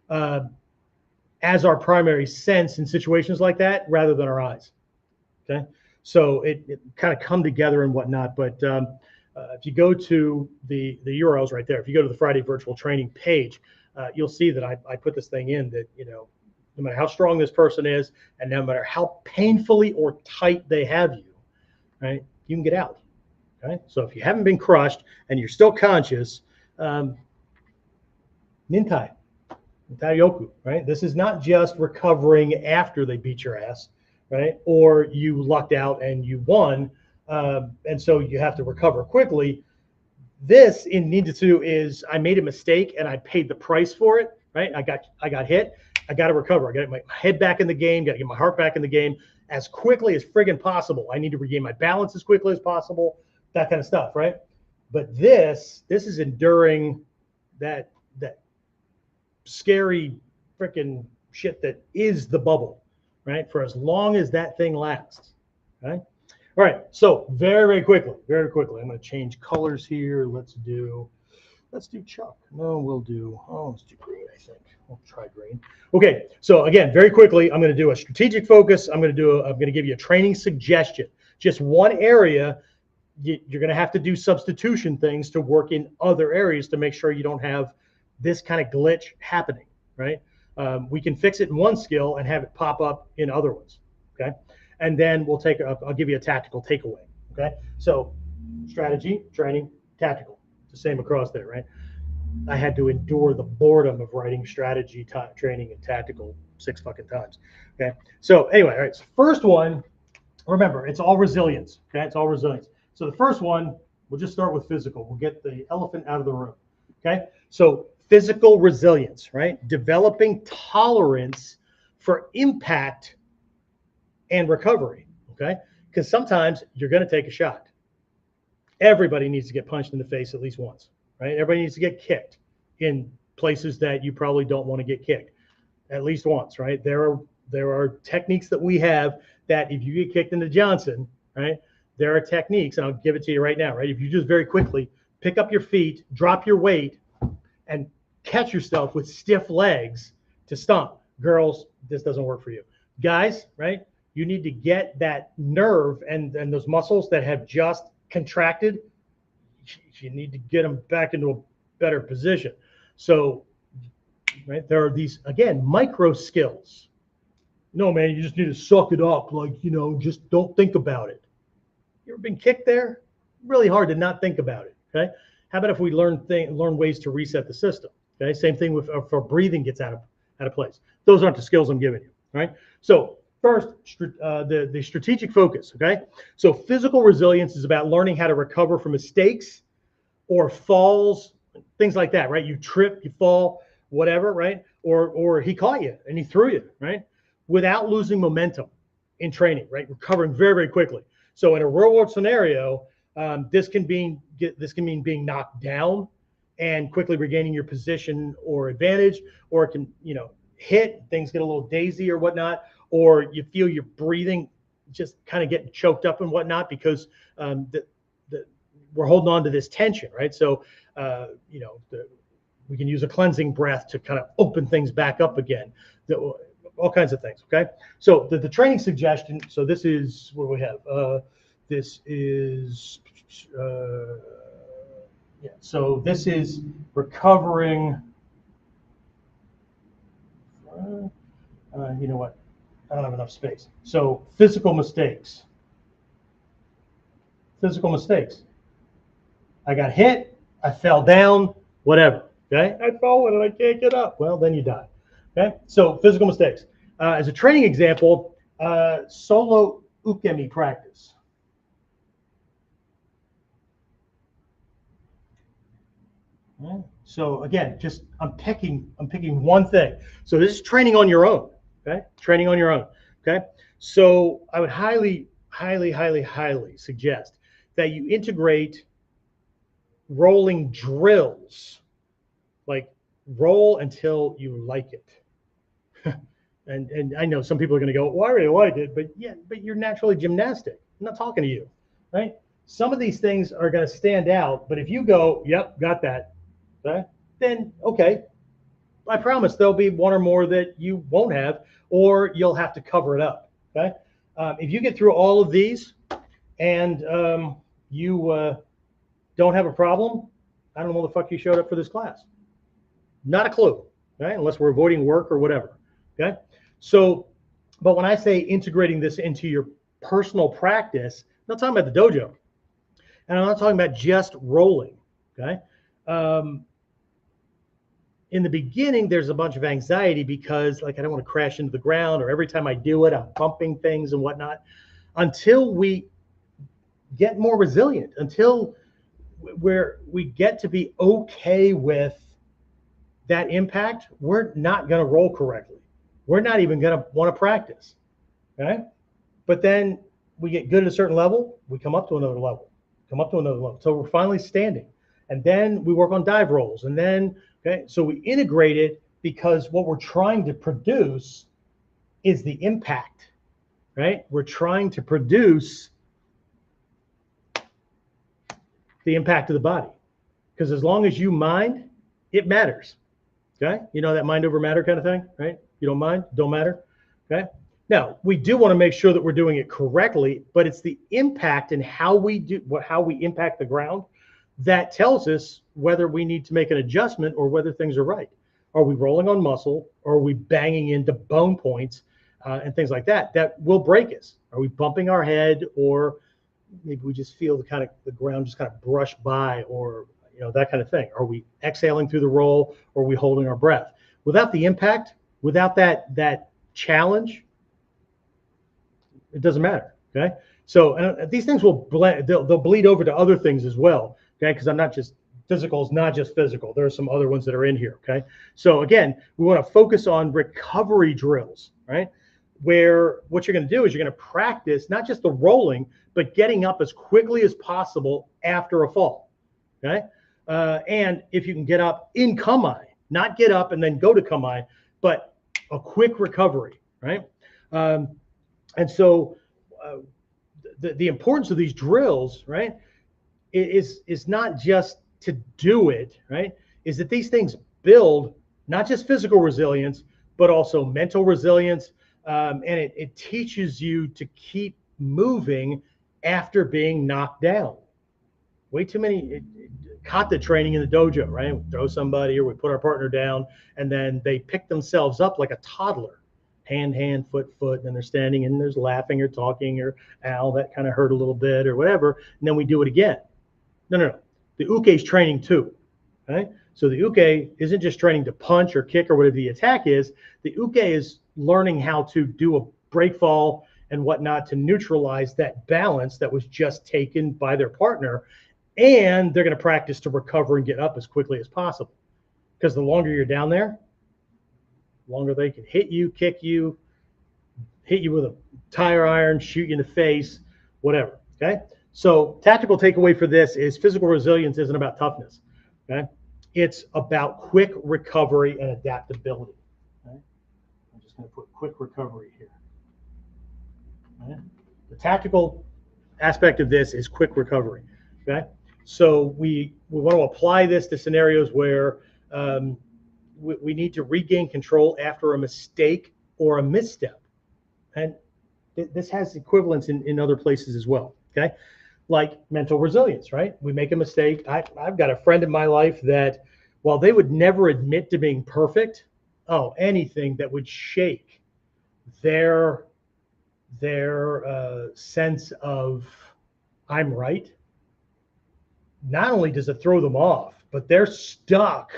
as our primary sense in situations like that, rather than our eyes. Okay, so it kind of come together and whatnot. But if you go to the URLs right there, if you go to the Friday virtual training page, you'll see that I put this thing in that, you know, no matter how strong this person is, and no matter how painfully or tight they have you, right, you can get out. Okay, so if you haven't been crushed and you're still conscious, ninpo-taijutsu, right? This is not just recovering after they beat your ass, right? Or you lucked out and you won, and so you have to recover quickly. This in ninjutsu is I made a mistake and I paid the price for it, right? I got hit. I got to recover. I got to get my head back in the game. Got to get my heart back in the game as quickly as friggin' possible. I need to regain my balance as quickly as possible. That kind of stuff, right? But this is enduring that scary freaking shit that is the bubble, right? For as long as that thing lasts, right? All right, so very quickly, I'm going to change colors here. Let's do Chuck. No, let's do green, I think. We'll try green. Okay, so again, very quickly, I'm going to do a strategic focus. I'm going to give you a training suggestion. Just one area. You're going to have to do substitution things to work in other areas to make sure you don't have this kind of glitch happening, right? We can fix it in one skill and have it pop up in other ones, okay? And then I'll give you a tactical takeaway, okay? So strategy, training, tactical. It's the same across there, right? I had to endure the boredom of writing strategy, training, and tactical 6 fucking times, okay? So anyway, all right, so first one, remember, it's all resilience, okay? It's all resilience. So the first one, we'll just start with physical. We'll get the elephant out of the room, okay? So physical resilience, right? Developing tolerance for impact and recovery, okay? Because sometimes you're going to take a shot. Everybody needs to get punched in the face at least once, right? Everybody needs to get kicked in places that you probably don't want to get kicked at least once, right? There are techniques that we have that if you get kicked in the Johnson, right? There are techniques, and I'll give it to you right now, right? If you just very quickly pick up your feet, drop your weight, and catch yourself with stiff legs to stomp. Girls, this doesn't work for you. Guys, right? You need to get that nerve and those muscles that have just contracted. You need to get them back into a better position. So, right, there are these, again, micro skills. No, man, you just need to suck it up. Like, you know, just don't think about it. You ever been kicked there? Really hard to not think about it, okay? How about if we learn ways to reset the system, okay? Same thing with if our breathing gets out of place. Those aren't the skills I'm giving you, right? So first, the strategic focus, okay? So physical resilience is about learning how to recover from mistakes or falls, things like that, right? You trip, you fall, whatever, right? Or he caught you and he threw you, right? Without losing momentum in training, right? Recovering very, very quickly. So in a real world scenario, this can mean being knocked down and quickly regaining your position or advantage, or it can, you know, hit, things get a little daisy or whatnot, or you feel your breathing just kind of getting choked up and whatnot because we're holding on to this tension, right? So, you know, we can use a cleansing breath to kind of open things back up again. All kinds of things, okay? So the training suggestion, so this is what we have. This is, yeah, so this is recovering, you know what? I don't have enough space. So physical mistakes. Physical mistakes. I got hit, I fell down, whatever, okay? I fell and I can't get up. Well, then you die. Okay, so physical mistakes. As a training example, solo ukemi practice. Right? So again, just I'm picking one thing. So this is training on your own. Okay, training on your own. Okay, so I would highly suggest that you integrate rolling drills, like roll until you like it. And I know some people are going to go, well, I really like it, but yeah, but you're naturally gymnastic. I'm not talking to you, right? Some of these things are going to stand out, but if you go, yep, got that, okay, then okay, I promise there'll be one or more that you won't have, or you'll have to cover it up. Okay, if you get through all of these and you don't have a problem, I don't know what the fuck you showed up for this class. Not a clue, okay? Unless we're avoiding work or whatever. Okay, so, but when I say integrating this into your personal practice, I'm not talking about the dojo, and I'm not talking about just rolling. Okay. Um, in the beginning, there's a bunch of anxiety because, like, I don't want to crash into the ground, or every time I do it, I'm bumping things and whatnot. Until we get more resilient, until we get to be okay with that impact, we're not going to roll correctly. We're not even going to want to practice. Okay. But then we get good at a certain level, we come up to another level, come up to another level. So we're finally standing. And then we work on dive rolls. And then, okay, so we integrate it because what we're trying to produce is the impact, right? We're trying to produce the impact of the body. Because as long as you mind, it matters. Okay. You know that mind over matter kind of thing, right? You don't mind, don't matter. Okay. Now, we do want to make sure that we're doing it correctly, but it's the impact and how we impact the ground that tells us whether we need to make an adjustment or whether things are right. Are we rolling on muscle, or are we banging into bone points and things like that that will break us? Are we bumping our head, or maybe we just feel the ground just kind of brush by, or that kind of thing? Are we exhaling through the roll, or are we holding our breath? Without the impact, without that challenge, it doesn't matter. Okay. So these things will blend, they'll bleed over to other things as well. Okay. Because I'm not just physical is not just physical. There are some other ones that are in here. Okay. So again, we want to focus on recovery drills, right? Where what you're going to do is you're going to practice not just the rolling, but getting up as quickly as possible after a fall. Okay. And if you can get up in kamae, not get up and then go to kamae, but a quick recovery, right? And so the importance of these drills, right, is not just to do it, right, is that these things build not just physical resilience, but also mental resilience. And it teaches you to keep moving after being knocked down. Way too many kata training in the dojo, right? We throw somebody, or we put our partner down, and then they pick themselves up like a toddler. Hand, foot, and then they're standing and there's laughing or talking or, ow, that kind of hurt a little bit or whatever. And then we do it again. No. The uke is training too. Okay. So the uke isn't just training to punch or kick or whatever the attack is. The uke is learning how to do a break fall and whatnot to neutralize that balance that was just taken by their partner. And they're going to practice to recover and get up as quickly as possible. Because the longer you're down there, longer they can hit you, kick you, hit you with a tire iron, shoot you in the face, whatever. Okay. So tactical takeaway for this is physical resilience isn't about toughness. Okay. It's about quick recovery and adaptability. Okay? I'm just going to put quick recovery here. Okay? The tactical aspect of this is quick recovery. Okay. So we want to apply this to scenarios where we need to regain control after a mistake or a misstep. And this has equivalents in other places as well. Okay. Like mental resilience, right? We make a mistake. I've got a friend in my life that, while they would never admit to being perfect, anything that would shake their sense of I'm right, not only does it throw them off, but they're stuck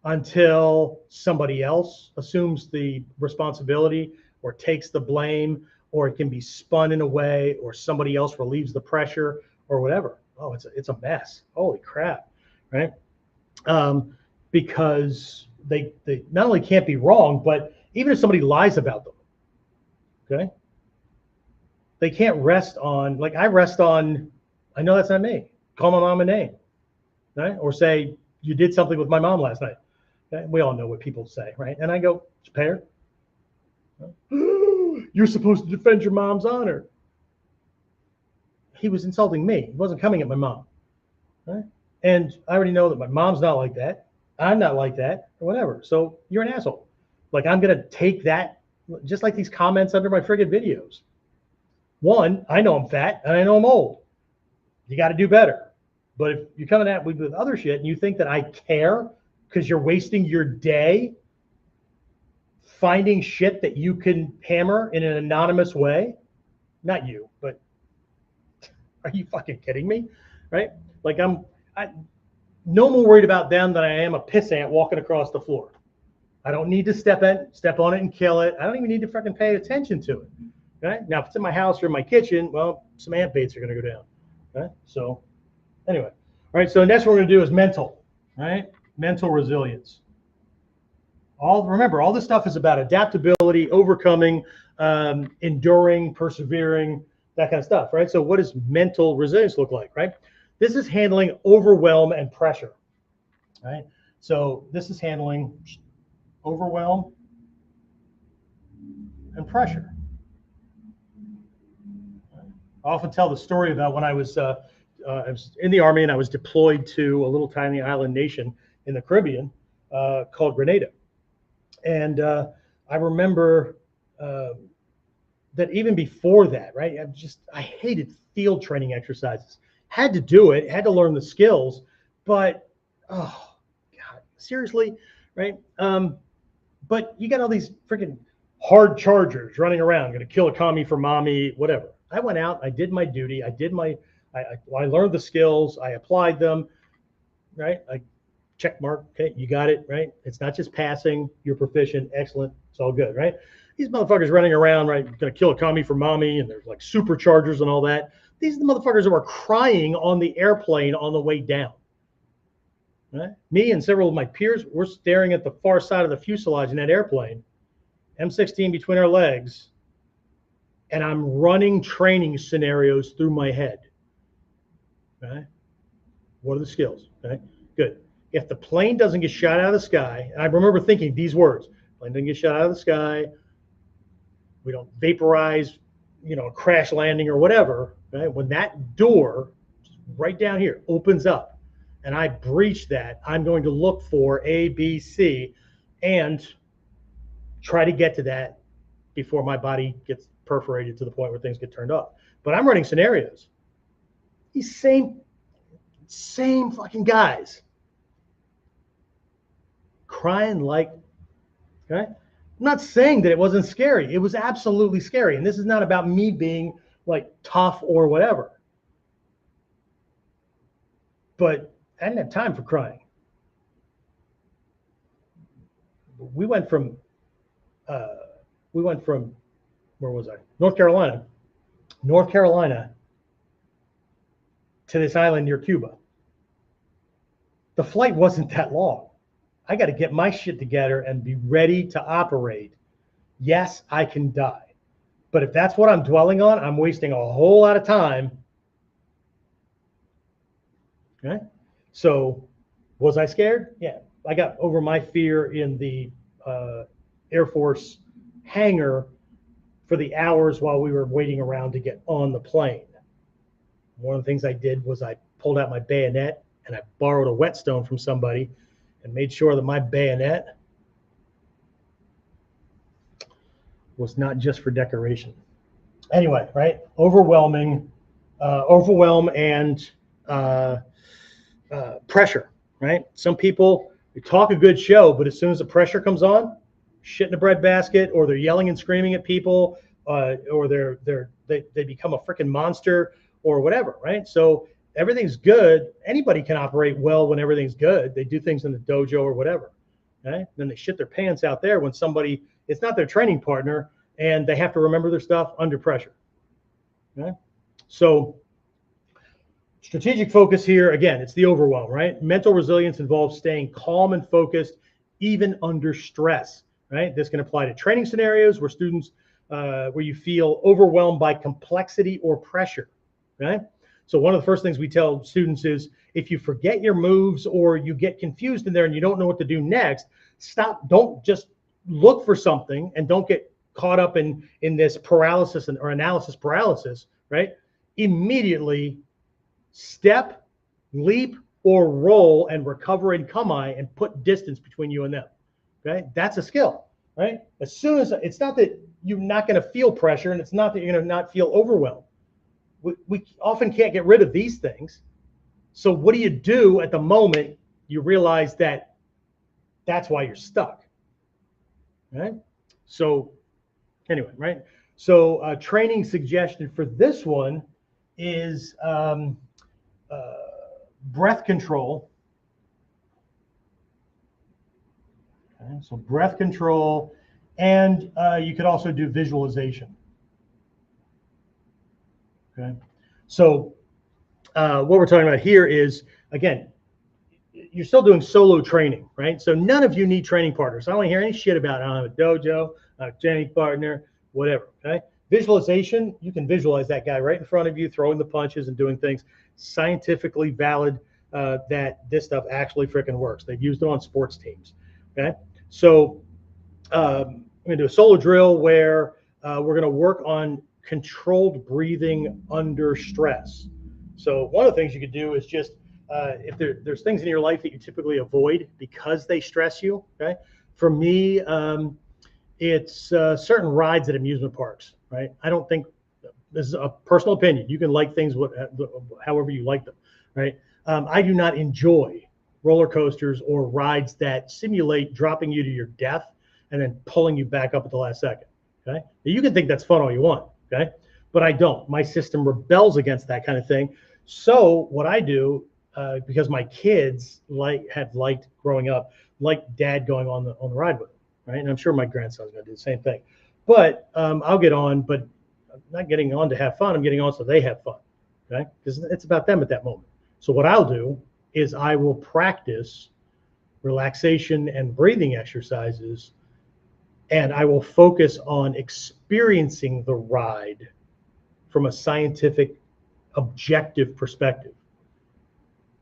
until somebody else assumes the responsibility or takes the blame, or it can be spun in a way, or somebody else relieves the pressure or whatever. Oh, it's a mess. Holy crap, right? because they not only can't be wrong, but even if somebody lies about them, okay, they can't rest on, like I rest on, I know that's not me. Call my mom a name, right? Or say, you did something with my mom last night. Okay? We all know what people say, right? And I go, just pay her. You're supposed to defend your mom's honor. He was insulting me. He wasn't coming at my mom. Right? And I already know that my mom's not like that. I'm not like that, or whatever. So you're an asshole. Like, I'm going to take that, just like these comments under my friggin' videos. One, I know I'm fat and I know I'm old. You got to do better. But if you're coming at me with other shit and you think that I care because you're wasting your day finding shit that you can hammer in an anonymous way, not you, but are you fucking kidding me? Right? Like, I'm no more worried about them than I am a piss ant walking across the floor. I don't need to step on it and kill it. I don't even need to fucking pay attention to it. Right? Now, if it's in my house or in my kitchen, well, some ant baits are going to go down. Right? So anyway, all right. So next what we're going to do is mental, right? Mental resilience. Remember, all this stuff is about adaptability, overcoming, enduring, persevering, that kind of stuff, right? So what does mental resilience look like, right? This is handling overwhelm and pressure, right? So this is handling overwhelm and pressure. I often tell the story about when I was in the Army and I was deployed to a little tiny island nation in the Caribbean called Grenada. And I remember that even before that, right, I hated field training exercises. Had to do it, had to learn the skills, but, oh, God, seriously, right? But you got all these freaking hard chargers running around, going to kill a commie for mommy, whatever. I went out, I did my duty, I learned the skills, I applied them, right? I check mark, okay, you got it, right? It's not just passing, you're proficient, excellent, it's all good, right? These motherfuckers running around, right, gonna kill a commie for mommy, and there's like superchargers and all that. These are the motherfuckers who are crying on the airplane on the way down. Right? Me and several of my peers, we're staring at the far side of the fuselage in that airplane, M16 between our legs, and I'm running training scenarios through my head. Okay? What are the skills? Okay? Good. If the plane doesn't get shot out of the sky, and I remember thinking these words, plane doesn't get shot out of the sky, we don't vaporize, crash landing or whatever, right? When that door right down here opens up and I breach that, I'm going to look for A, B, C, and try to get to that before my body gets perforated to the point where things get turned off. But I'm running scenarios. These same fucking guys crying like, okay? I'm not saying that it wasn't scary. It was absolutely scary. And this is not about me being like tough or whatever. But I didn't have time for crying. We went from where was I? North Carolina to this island near Cuba. The flight wasn't that long. I got to get my shit together and be ready to operate. Yes, I can die. But if that's what I'm dwelling on, I'm wasting a whole lot of time. Okay? So was I scared? Yeah. I got over my fear in the Air Force hangar for the hours while we were waiting around to get on the plane. One of the things I did was I pulled out my bayonet and I borrowed a whetstone from somebody and made sure that my bayonet was not just for decoration. Anyway, right? Overwhelm and pressure, right? Some people, they talk a good show, but as soon as the pressure comes on, shit in a breadbasket, or they're yelling and screaming at people, or they become a freaking monster or whatever, right? So everything's good. Anybody can operate well when everything's good. They do things in the dojo or whatever. Okay? Then they shit their pants out there when somebody, it's not their training partner, and they have to remember their stuff under pressure. Okay? So Strategic focus here, again, it's the overwhelm, right? Mental resilience involves staying calm and focused even under stress, right? This can apply to training scenarios where where you feel overwhelmed by complexity or pressure, right? So one of the first things we tell students is if you forget your moves or you get confused in there and you don't know what to do next, stop. Don't just look for something and don't get caught up in this paralysis or analysis paralysis, right? Immediately step, leap, or roll and recover in kamae and put distance between you and them. Okay, that's a skill, right? As soon as it's not that you're not going to feel pressure, and it's not that you're going to not feel overwhelmed. We often can't get rid of these things. So what do you do at the moment you realize that that's why you're stuck? Right? So anyway, right? So training suggestion for this one is breath control. Okay, so breath control, and you could also do visualization. Okay, so what we're talking about here is, again, you're still doing solo training, right? So none of you need training partners. I don't hear any shit about I don't have a dojo, a training partner, whatever. Okay, visualization, you can visualize that guy right in front of you, throwing the punches and doing things. Scientifically valid that this stuff actually freaking works. They've used it on sports teams. Okay, so I'm going to do a solo drill where we're going to work on controlled breathing under stress. So one of the things you could do is just if there's things in your life that you typically avoid because they stress you. Okay, for me, it's certain rides at amusement parks. Right, I don't think this is a personal opinion. You can like things however you like them. Right, I do not enjoy roller coasters or rides that simulate dropping you to your death and then pulling you back up at the last second. Okay, now, you can think that's fun all you want. Okay, but I don't. My system rebels against that kind of thing. So what I do, because my kids have liked growing up, like dad going on the ride with them, right? And I'm sure my grandson's going to do the same thing. But I'll get on, but I'm not getting on to have fun. I'm getting on so they have fun, okay? Because it's about them at that moment. So what I'll do is I will practice relaxation and breathing exercises, and I will focus on experiencing the ride from a scientific, objective perspective.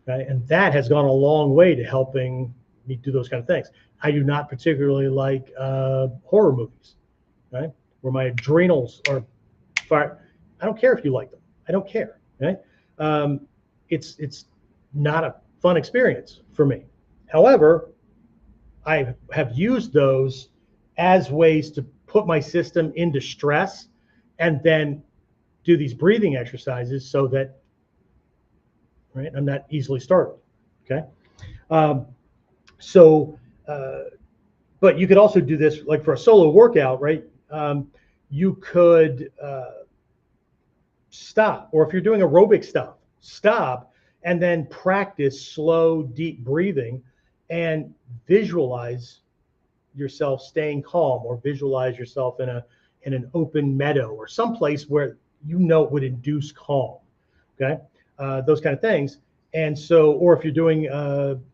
Okay? And that has gone a long way to helping me do those kind of things. I do not particularly like horror movies, right? Where my adrenals are fired. I don't care if you like them. I don't care. Right? It's not a fun experience for me. However, I have used those as ways to put my system into stress and then do these breathing exercises so that, right, I'm not easily startled. Okay. But you could also do this like for a solo workout, right? You could stop, or if you're doing aerobic stuff, stop and then practice slow, deep breathing and visualize yourself staying calm, or visualize yourself in an open meadow or someplace where you know it would induce calm. Okay, those kind of things. And so, or if you're doing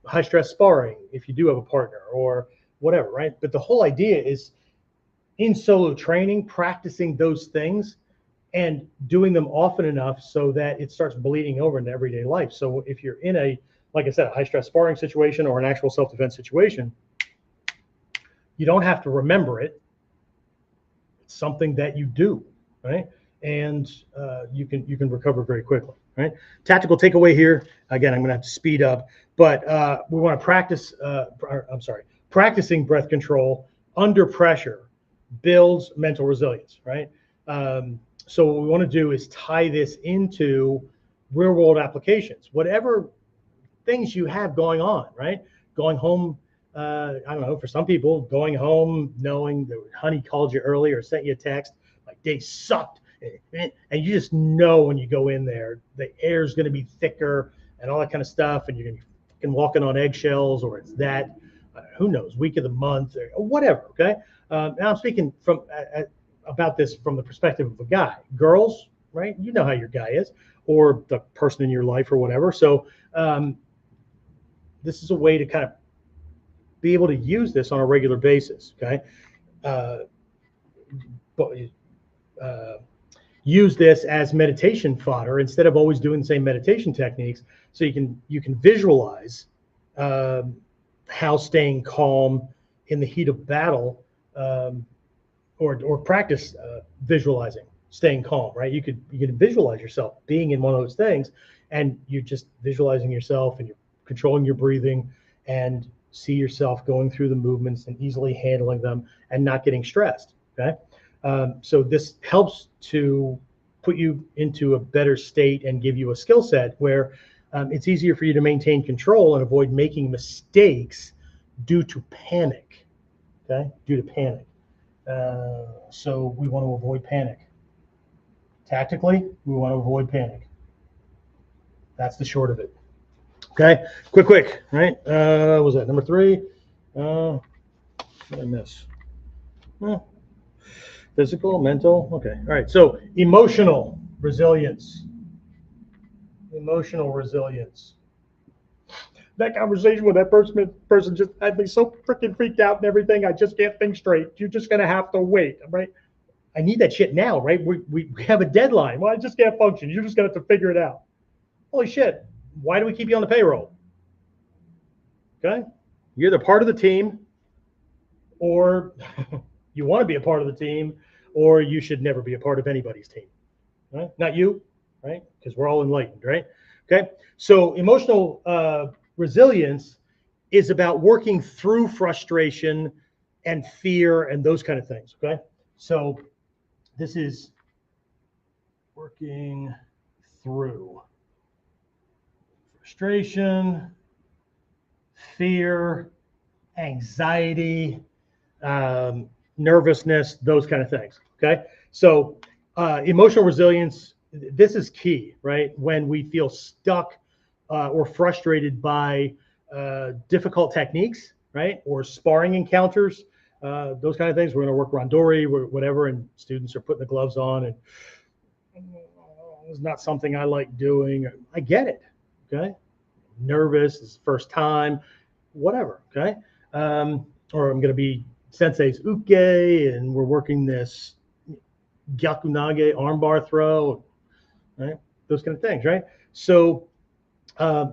high stress sparring, if you do have a partner or whatever, right? But the whole idea is in solo training, practicing those things and doing them often enough so that it starts bleeding over into everyday life. So if you're in like I said, a high stress sparring situation or an actual self-defense situation, you don't have to remember it. It's something that you do, right? And you can recover very quickly, right? Tactical takeaway here. Again, I'm going to have to speed up, but we want to practice. Practicing breath control under pressure builds mental resilience, right? So what we want to do is tie this into real world applications, whatever things you have going on, right? Going home. I don't know, for some people, going home knowing that honey called you early or sent you a text, like day sucked. And you just know when you go in there, the air's going to be thicker and all that kind of stuff. And you're going to be fucking walking on eggshells, or it's that, who knows, week of the month or whatever. Okay. Now I'm speaking about this from the perspective of a guy. Girls, right? You know how your guy is, or the person in your life or whatever. So this is a way to kind of be able to use this on a regular basis, okay? But use this as meditation fodder instead of always doing the same meditation techniques, so you can visualize how staying calm in the heat of battle, or practice visualizing staying calm, right? You can visualize yourself being in one of those things, and you're just visualizing yourself and you're controlling your breathing, and see yourself going through the movements and easily handling them and not getting stressed, okay? So this helps to put you into a better state and give you a skill set where it's easier for you to maintain control and avoid making mistakes due to panic, okay? Due to panic. So we want to avoid panic. Tactically, we want to avoid panic. That's the short of it. Okay, quick, right? What was that number 3? What did I miss? Physical, mental. Okay, all right. So emotional resilience. Emotional resilience. That conversation with that person just had me so freaking freaked out and everything. I just can't think straight. You're just gonna have to wait, right? I need that shit now, right? We have a deadline. Well, I just can't function. You're just gonna have to figure it out. Holy shit! Why do we keep you on the payroll? Okay, you're either part of the team, or you want to be a part of the team, or you should never be a part of anybody's team. Right? Not you, right? Because we're all enlightened, right? Okay. So emotional resilience is about working through frustration and fear and those kind of things. Okay. So this is working through frustration, fear, anxiety, nervousness, those kind of things. Okay. So emotional resilience, this is key, right? When we feel stuck or frustrated by difficult techniques, right? Or sparring encounters, those kind of things. We're going to work randori, whatever, and students are putting the gloves on, and it's not something I like doing. I get it. Okay. Nervous, it's the first time, whatever. Okay. Or I'm going to be sensei's uke, and we're working this gyakunage armbar throw, right? Those kind of things, right? So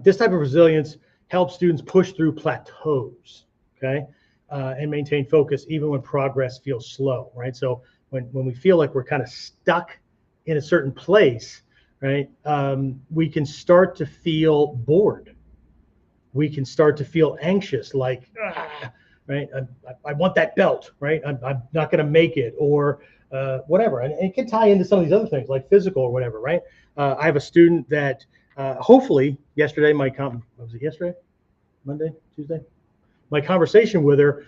this type of resilience helps students push through plateaus, okay, and maintain focus even when progress feels slow, right? So when we feel like we're kind of stuck in a certain place, right, we can start to feel bored. We can start to feel anxious, like, right, I want that belt, right? I'm not going to make it, or whatever. And it can tie into some of these other things like physical or whatever, right? I have a student that hopefully yesterday, was it yesterday? Monday, Tuesday? My conversation with her,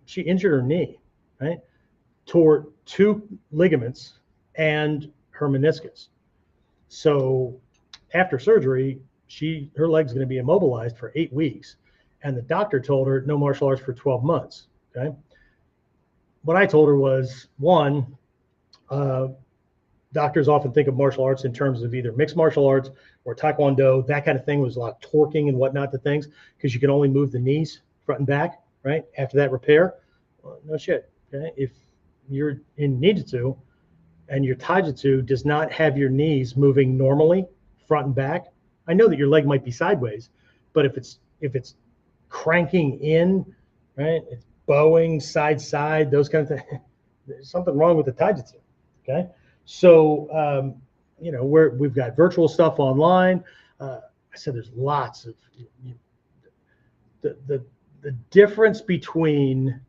she injured her knee, right? Tore 2 ligaments and her meniscus. So after surgery, her leg's going to be immobilized for 8 weeks. And the doctor told her no martial arts for 12 months. Okay. What I told her was, one, doctors often think of martial arts in terms of either mixed martial arts or taekwondo. That kind of thing was a lot of torquing and whatnot to things, because you can only move the knees front and back, right? After that repair. Well, no shit. Okay. If you're in ninjutsu and your taijutsu does not have your knees moving normally front and back, I know that your leg might be sideways, but if it's cranking in, right, it's bowing side, those kind of things, there's something wrong with the taijutsu. Okay. So, we've got virtual stuff online. I said there's lots of the difference between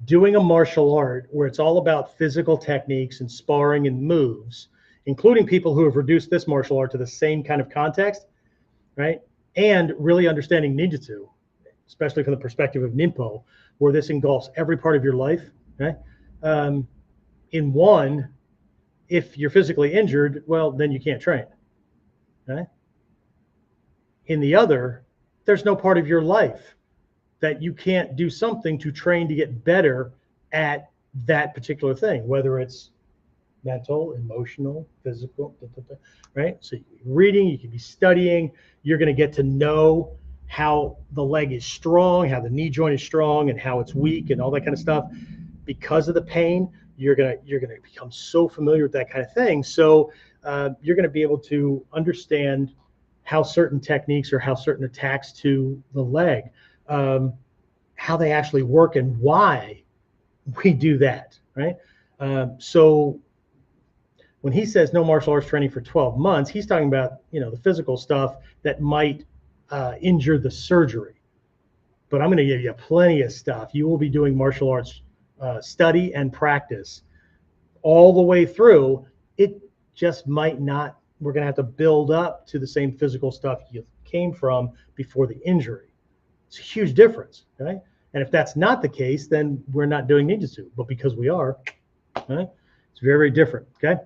doing a martial art where it's all about physical techniques and sparring and moves, including people who have reduced this martial art to the same kind of context, right? And really understanding ninjutsu, especially from the perspective of ninpo, where this engulfs every part of your life, okay? In one, if you're physically injured, well, then you can't train, okay? In the other, there's no part of your life that you can't do something to train to get better at that particular thing, whether it's mental, emotional, physical, right? So reading, you could be studying, you're going to get to know how the leg is strong, how the knee joint is strong, and how it's weak, and all that kind of stuff. Because of the pain, you're gonna become so familiar with that kind of thing. So you're going to be able to understand how certain techniques or how certain attacks to the leg, how they actually work and why we do that, right? So when he says no martial arts training for 12 months, he's talking about, the physical stuff that might injure the surgery. But I'm going to give you plenty of stuff. You will be doing martial arts study and practice all the way through. It just might not, we're going to have to build up to the same physical stuff you came from before the injury. It's a huge difference, okay? And if that's not the case, then we're not doing ninjutsu. But because we are, okay, it's very, very different, okay?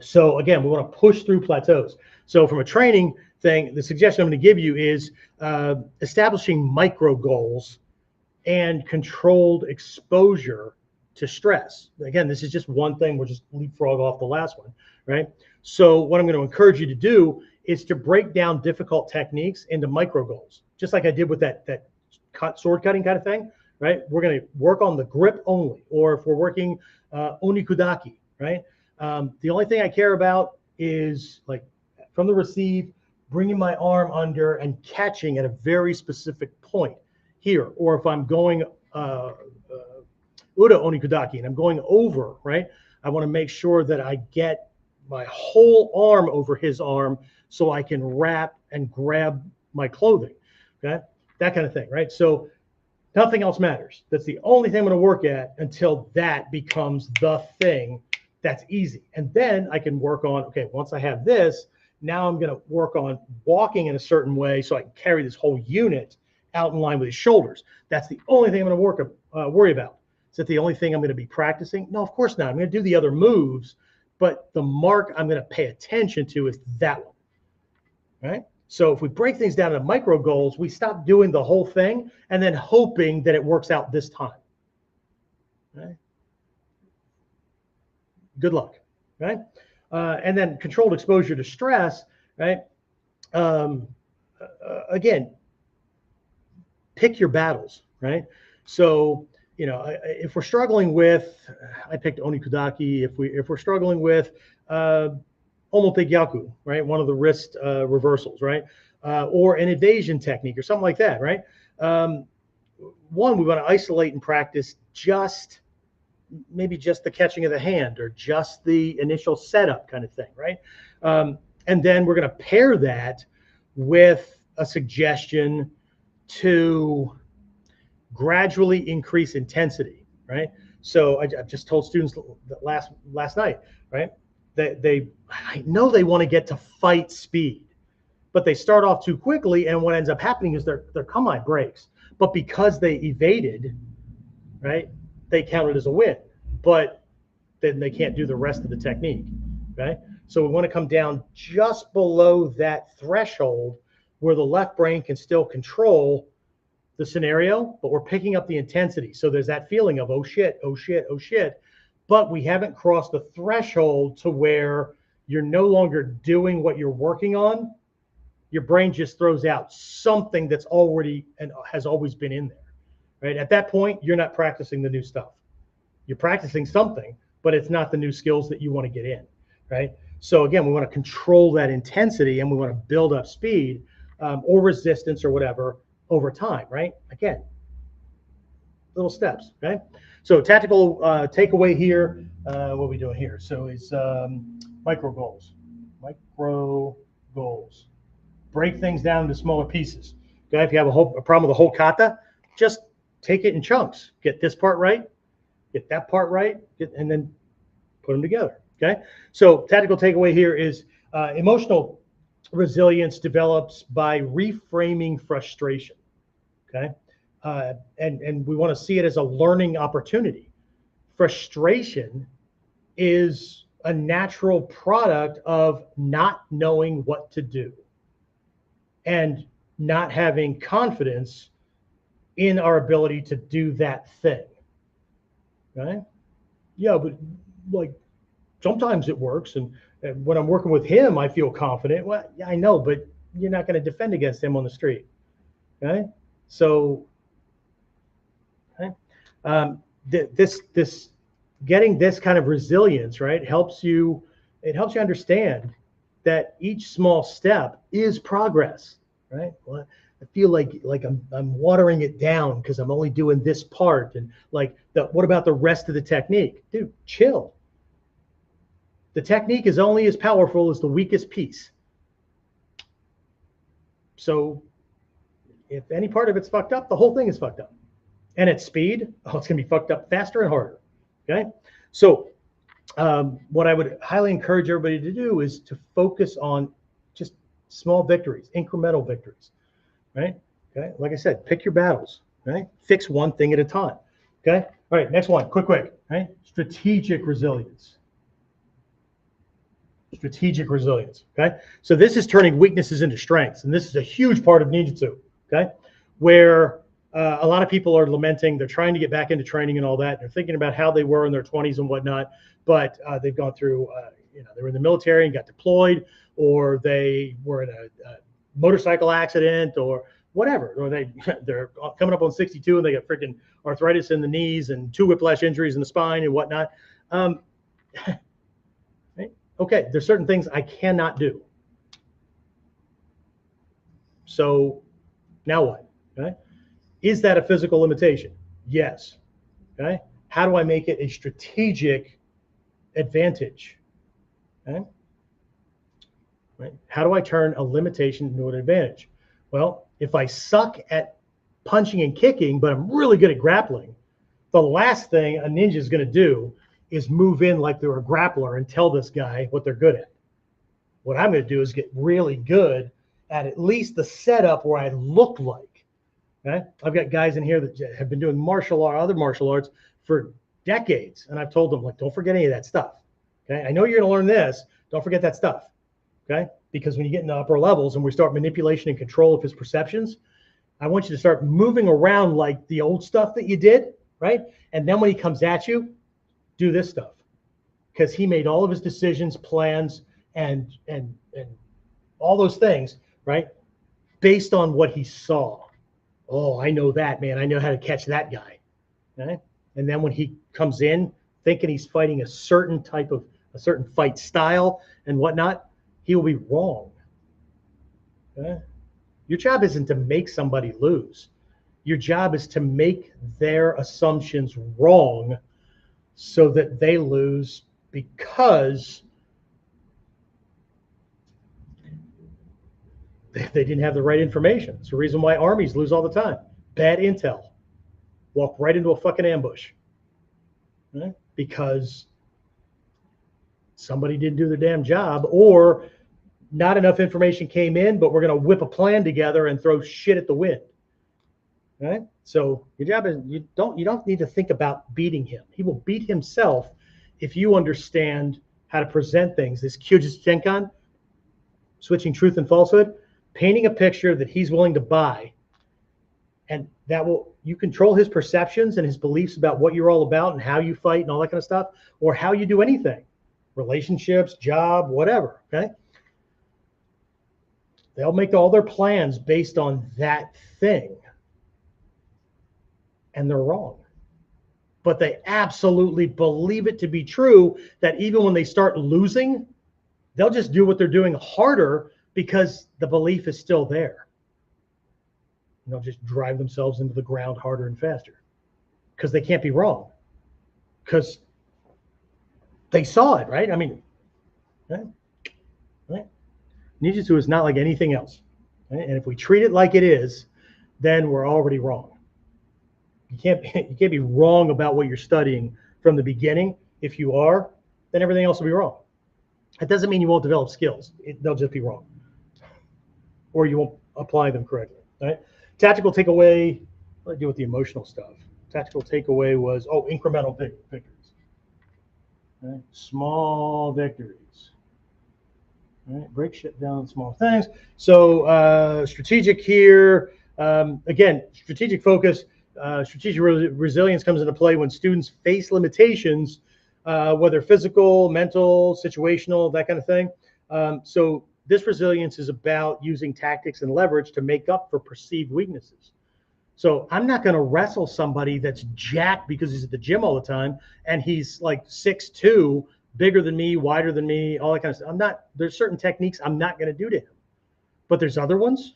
So again, we want to push through plateaus. So from a training thing, the suggestion I'm going to give you is establishing micro goals and controlled exposure to stress. Again, this is just one thing. We'll just leapfrog off the last one, right? So what I'm going to encourage you to do is to break down difficult techniques into micro goals, just like I did with that sword cutting kind of thing, right? We're going to work on the grip only, or if we're working onikudaki, right? The only thing I care about is like from the receive, bringing my arm under and catching at a very specific point here. Or if I'm going Uda onikudaki and I'm going over, right? I want to make sure that I get my whole arm over his arm so I can wrap and grab my clothing, okay? That kind of thing, right? So nothing else matters. That's the only thing I'm going to work at until that becomes the thing that's easy. And then I can work on, okay, once I have this, now I'm going to work on walking in a certain way so I can carry this whole unit out in line with his shoulders. That's the only thing I'm going to worry about. Is that the only thing I'm going to be practicing? No, of course not. I'm going to do the other moves, but the mark I'm going to pay attention to is that one, right? So if we break things down into micro goals, we stop doing the whole thing and then hoping that it works out this time, right? Good luck, right? And then controlled exposure to stress, right? Again, pick your battles, right? So, if we're struggling with, I picked onikudaki. If we're struggling with omote-gyaku, right? One of the wrist reversals, right? Or an evasion technique or something like that, right? One, we want to isolate and practice maybe just the catching of the hand or just the initial setup kind of thing, right? And then we're going to pair that with a suggestion to gradually increase intensity, right? So I've just told students that last night, right? I know they want to get to fight speed, but they start off too quickly, and what ends up happening is their kamae breaks. But because they evaded, right, they count it as a win. But then they can't do the rest of the technique, right? So we want to come down just below that threshold where the left brain can still control the scenario, but we're picking up the intensity. So there's that feeling of, oh shit, oh shit, oh shit. But we haven't crossed the threshold to where you're no longer doing what you're working on. Your brain just throws out something that's already and has always been in there, right? At that point, you're not practicing the new stuff. You're practicing something, but it's not the new skills that you want to get in, right? So again, we want to control that intensity and we want to build up speed or resistance or whatever over time, right? Again, little steps, okay? So tactical takeaway here, what are we doing here? So it's micro goals. Micro goals. Break things down into smaller pieces. Okay, if you have a problem with a whole kata, just take it in chunks. Get this part right, get that part right, and then put them together, okay? So tactical takeaway here is emotional resilience develops by reframing frustration, okay? And we want to see it as a learning opportunity. Frustration is a natural product of not knowing what to do and not having confidence in our ability to do that thing, right? Yeah, but like sometimes it works. And when I'm working with him, I feel confident. Well, yeah, I know, but you're not going to defend against him on the street. Okay. So, okay. This getting this kind of resilience, right, helps you. It helps you understand that each small step is progress, right? Well, I feel like I'm watering it down because I'm only doing this part, and like what about the rest of the technique? Dude, chill. The technique is only as powerful as the weakest piece. So if any part of it's fucked up, the whole thing is fucked up. And at speed, it's gonna be fucked up faster and harder. Okay. So what I would highly encourage everybody to do is to focus on just small victories, incremental victories, right? Okay. Like I said, pick your battles, right? Fix one thing at a time. Okay. All right. Next one, quick, right? Strategic resilience. Strategic resilience. Okay. So this is turning weaknesses into strengths. And this is a huge part of ninjutsu. Okay. Where a lot of people are lamenting, they're trying to get back into training and all that. They're thinking about how they were in their 20s and whatnot, but they've gone through, they were in the military and got deployed, or they were in a motorcycle accident or whatever, or they're coming up on 62 and they got freaking arthritis in the knees and 2 whiplash injuries in the spine and whatnot. Okay, there's certain things I cannot do. So now what? Okay. Is that a physical limitation? Yes. Okay. How do I make it a strategic advantage? Okay. Right. How do I turn a limitation into an advantage? Well, if I suck at punching and kicking, but I'm really good at grappling, the last thing a ninja is going to do is move in like they're a grappler and tell this guy what they're good at. What I'm going to do is get really good at least the setup where I look like. Okay? I've got guys in here that have been doing other martial arts for decades, and I've told them, like, don't forget any of that stuff. Okay? I know you're going to learn this. Don't forget that stuff. Okay? Because when you get in the upper levels and we start manipulation and control of his perceptions, I want you to start moving around like the old stuff that you did, right? And then when he comes at you, do this stuff, because he made all of his decisions, plans, and all those things, right, based on what he saw. Oh, I know that, man. I know how to catch that guy. Okay? And then when he comes in thinking he's fighting a certain fight style and whatnot, he will be wrong. Okay? Your job isn't to make somebody lose. Your job is to make their assumptions wrong so that they lose because they didn't have the right information. It's the reason why armies lose all the time. Bad intel. Walk right into a fucking ambush. Right? Because somebody didn't do their damn job, or not enough information came in, but we're going to whip a plan together and throw shit at the wind. Right? So your job is you don't need to think about beating him. He will beat himself if you understand how to present things. This Kyujutsu Tenkan, switching truth and falsehood, painting a picture that he's willing to buy, and you control his perceptions and his beliefs about what you're all about and how you fight and all that kind of stuff, or how you do anything, relationships, job, whatever. Okay, they'll make all their plans based on that thing. And they're wrong. But they absolutely believe it to be true that even when they start losing, they'll just do what they're doing harder because the belief is still there. And they'll just drive themselves into the ground harder and faster because they can't be wrong. Because they saw it, right? I mean, right? Ninjutsu is not like anything else. Right? And if we treat it like it is, then we're already wrong. You can't be wrong about what you're studying from the beginning. If you are, then everything else will be wrong. That doesn't mean you won't develop skills. They'll just be wrong, or you won't apply them correctly. Right? Tactical takeaway. What do I do with the emotional stuff? Tactical takeaway was incremental victories. Right? Small victories. Right? Break shit down in small things. So strategic here. Again, strategic focus. Strategic resilience comes into play when students face limitations whether physical, mental, situational, that kind of thing. So this resilience is about using tactics and leverage to make up for perceived weaknesses. So I'm not going to wrestle somebody that's jacked because he's at the gym all the time and he's like 6'2", bigger than me, wider than me, all that kind of stuff. I'm not. There's certain techniques I'm not going to do to him, but there's other ones.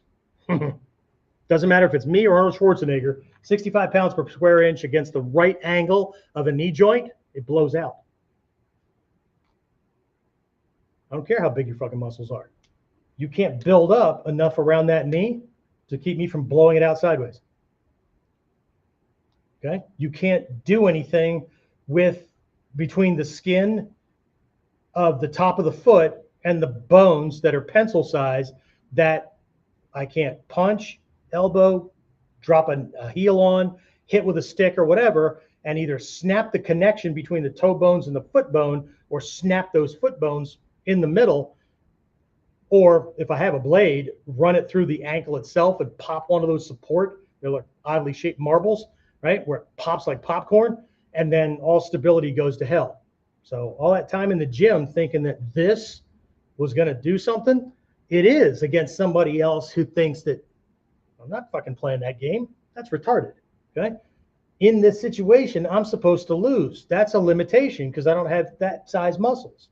Doesn't matter if it's me or Arnold Schwarzenegger. 65 pounds per square inch against the right angle of a knee joint, it blows out. I don't care how big your fucking muscles are. You can't build up enough around that knee to keep me from blowing it out sideways. Okay? You can't do anything with between the skin of the top of the foot and the bones that are pencil size that I can't punch, elbow, drop a heel on, hit with a stick or whatever, and either snap the connection between the toe bones and the foot bone or snap those foot bones in the middle. Or if I have a blade, run it through the ankle itself and pop one of those support. They're like oddly shaped marbles, right? Where it pops like popcorn, and then all stability goes to hell. So all that time in the gym thinking that this was going to do something, it is against somebody else who thinks that I'm not fucking playing that game. That's retarded, okay? In this situation, I'm supposed to lose. That's a limitation because I don't have that size muscles.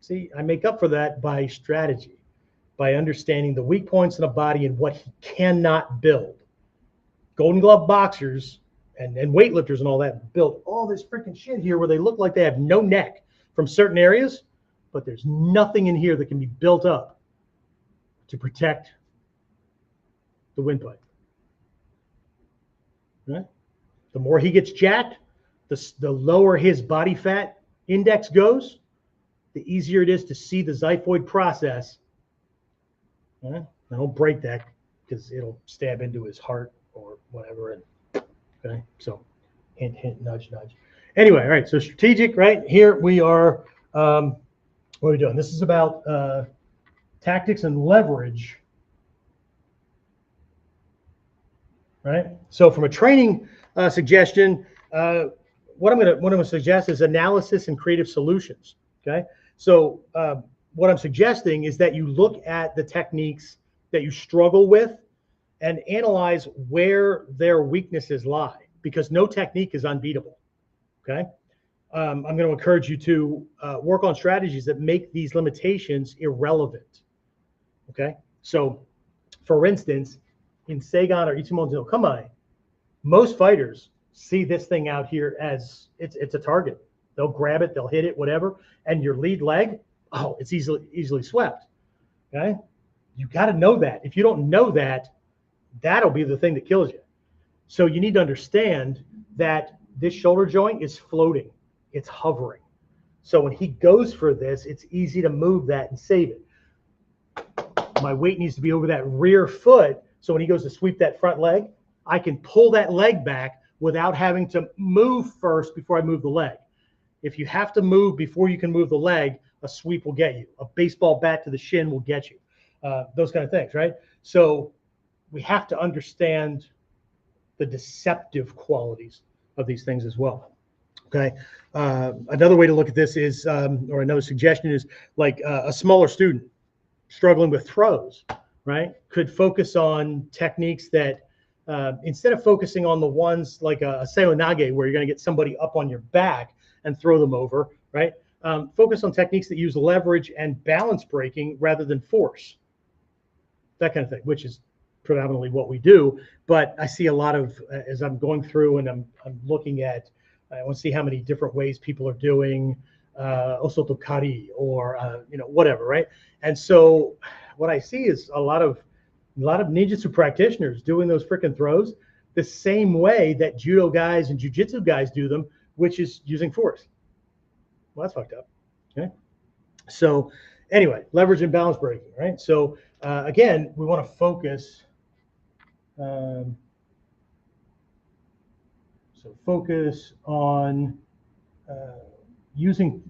See, I make up for that by strategy, by understanding the weak points in a body and what he cannot build. Golden Glove boxers and weightlifters and all that build all this freaking shit here where they look like they have no neck from certain areas, but there's nothing in here that can be built up to protect the windpipe. Right? The more he gets jacked, the lower his body fat index goes, the easier it is to see the xiphoid process. Right? Now don't break that because it'll stab into his heart or whatever. And okay, so hint, hint, nudge, nudge. Anyway, all right, so strategic, right? Here we are. What are we doing? This is about tactics and leverage. Right. So from a training suggestion, what I'm going to suggest is analysis and creative solutions. Okay. So what I'm suggesting is that you look at the techniques that you struggle with and analyze where their weaknesses lie, because no technique is unbeatable. Okay. I'm going to encourage you to work on strategies that make these limitations irrelevant. Okay. So for instance, in Seigan or Ichimonji no Kamae, most fighters see this thing out here as it's a target. They'll grab it, they'll hit it, whatever, and your lead leg, oh, it's easily swept. Okay, you got to know that. If you don't know that, that'll be the thing that kills you. So you need to understand that this shoulder joint is floating, it's hovering. So when he goes for this, it's easy to move that and save it. My weight needs to be over that rear foot. So when he goes to sweep that front leg, I can pull that leg back without having to move first before I move the leg. If you have to move before you can move the leg, a sweep will get you. A baseball bat to the shin will get you. Those kind of things, right? So we have to understand the deceptive qualities of these things as well. Okay. Another way to look at this is, or another suggestion is like a smaller student struggling with throws. Right, could focus on techniques that instead of focusing on the ones like a seonage where you're going to get somebody up on your back and throw them over, right? Focus on techniques that use leverage and balance breaking rather than force. That kind of thing, which is predominantly what we do. But I see a lot of, as I'm going through and I'm looking at, I want to see how many different ways people are doing osoto kari or whatever, right? And so what I see is a lot of ninjutsu practitioners doing those freaking throws the same way that judo guys and jiu-jitsu guys do them, which is using force. Well, that's fucked up. Okay. So anyway, leverage and balance breaking, right? So again, we want to focus. So focus on using.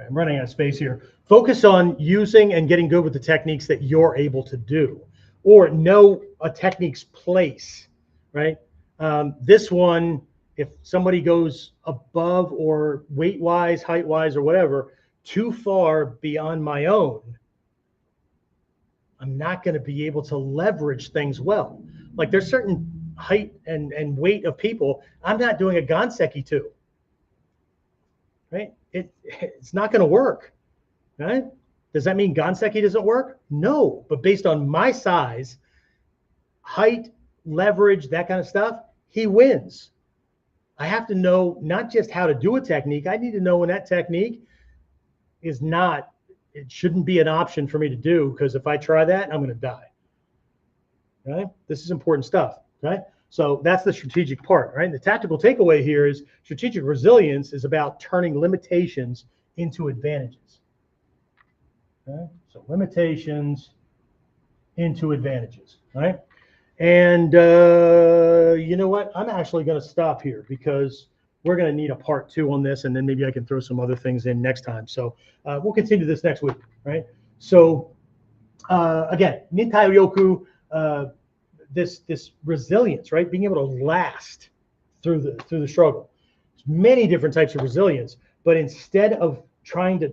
I'm running out of space here. Focus on using and getting good with the techniques that you're able to do, or know a technique's place right? This one, if somebody goes above or weight-wise, height-wise, or whatever, too far beyond my own, I'm not going to be able to leverage things well. Like there's certain height and weight of people I'm not doing a ganseki to, right? It's not going to work, right? Does that mean ganseki doesn't work? No, but based on my size, height, leverage, that kind of stuff, he wins. I have to know not just how to do a technique. I need to know when that technique is not, it shouldn't be an option for me to do, because if I try that, I'm going to die. Right? This is important stuff. Right? So that's the strategic part. Right? And the tactical takeaway here is strategic resilience is about turning limitations into advantages. Okay? So limitations into advantages. Right? And you know what? I'm actually going to stop here because we're going to need a part 2 on this, and then maybe I can throw some other things in next time. So we'll continue this next week, right? So again, ninpo-taijutsu, this resilience, right? Being able to last through the struggle. There's many different types of resilience, but instead of trying to,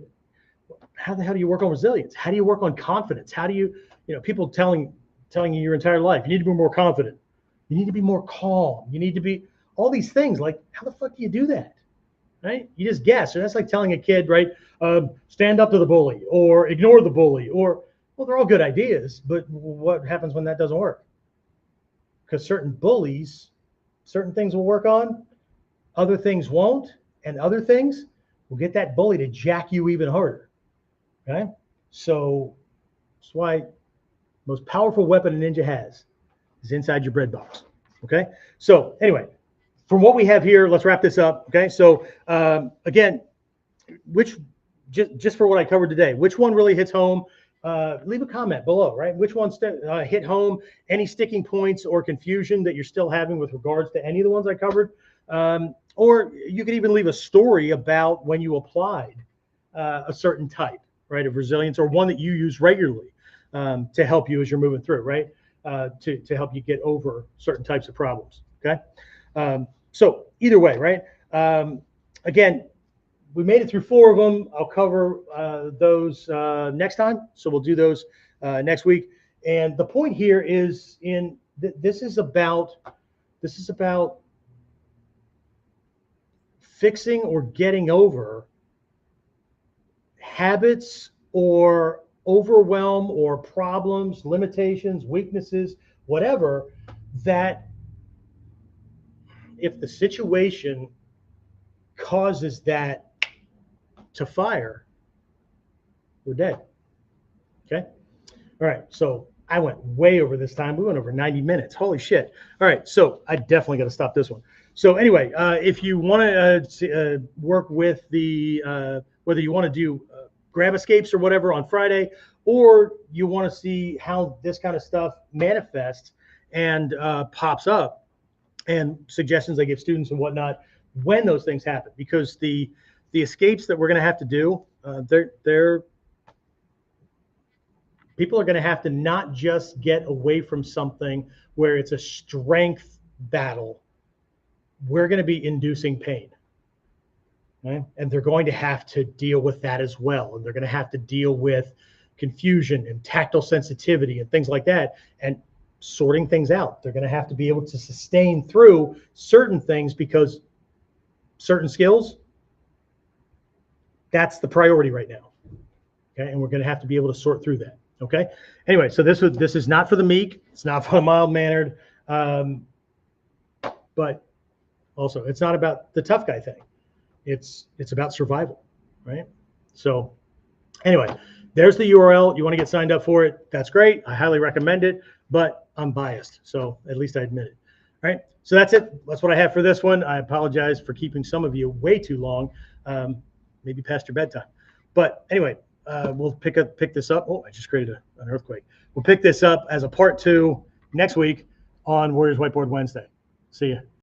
how the hell do you work on resilience? How do you work on confidence? How do you people telling you your entire life, you need to be more confident. You need to be more calm. You need to be all these things. Like, how the fuck do you do that? Right? You just guess. So that's like telling a kid, right? Stand up to the bully or ignore the bully, or, well, they're all good ideas, but what happens when that doesn't work? Because certain bullies, certain things will work on, other things won't, and other things will get that bully to jack you even harder. Okay? So that's why most powerful weapon a ninja has is inside your bread box. Okay. So anyway, from what we have here, let's wrap this up. Okay. So again, just for what I covered today, which one really hits home? Leave a comment below, right? Which one hit home? Any sticking points or confusion that you're still having with regards to any of the ones I covered? Or you could even leave a story about when you applied a certain type, right, of resilience, or one that you use regularly. To help you as you're moving through, right? To help you get over certain types of problems, okay? So either way, right? Again, we made it through 4 of them. I'll cover those next time. So we'll do those next week. And the point here is this is about fixing or getting over habits or overwhelm or problems, limitations, weaknesses, whatever, that if the situation causes that to fire, we're dead. Okay. All right. So I went way over this time. We went over 90 minutes. Holy shit. All right. So I definitely got to stop this one. So anyway, if you want to work with the, whether you want to do grab escapes or whatever on Friday, or you want to see how this kind of stuff manifests and pops up, and suggestions I give students and whatnot when those things happen, because the escapes that we're going to have to do, people are going to have to not just get away from something where it's a strength battle. We're going to be inducing pain. Okay? And they're going to have to deal with that as well. And they're going to have to deal with confusion and tactile sensitivity and things like that, and sorting things out. They're going to have to be able to sustain through certain things, because certain skills, that's the priority right now. Okay. And we're going to have to be able to sort through that. Okay. Anyway, so this is not for the meek. It's not for the mild-mannered. But also, it's not about the tough guy thing. It's about survival, right? So anyway, there's the URL. You want to get signed up for it? That's great. I highly recommend it, but I'm biased, so at least I admit it. All right. So that's it. That's what I have for this one. I apologize for keeping some of you way too long, maybe past your bedtime. But anyway, we'll pick this up. Oh, I just created an earthquake. We'll pick this up as a part 2 next week on Warriors Whiteboard Wednesday. See ya.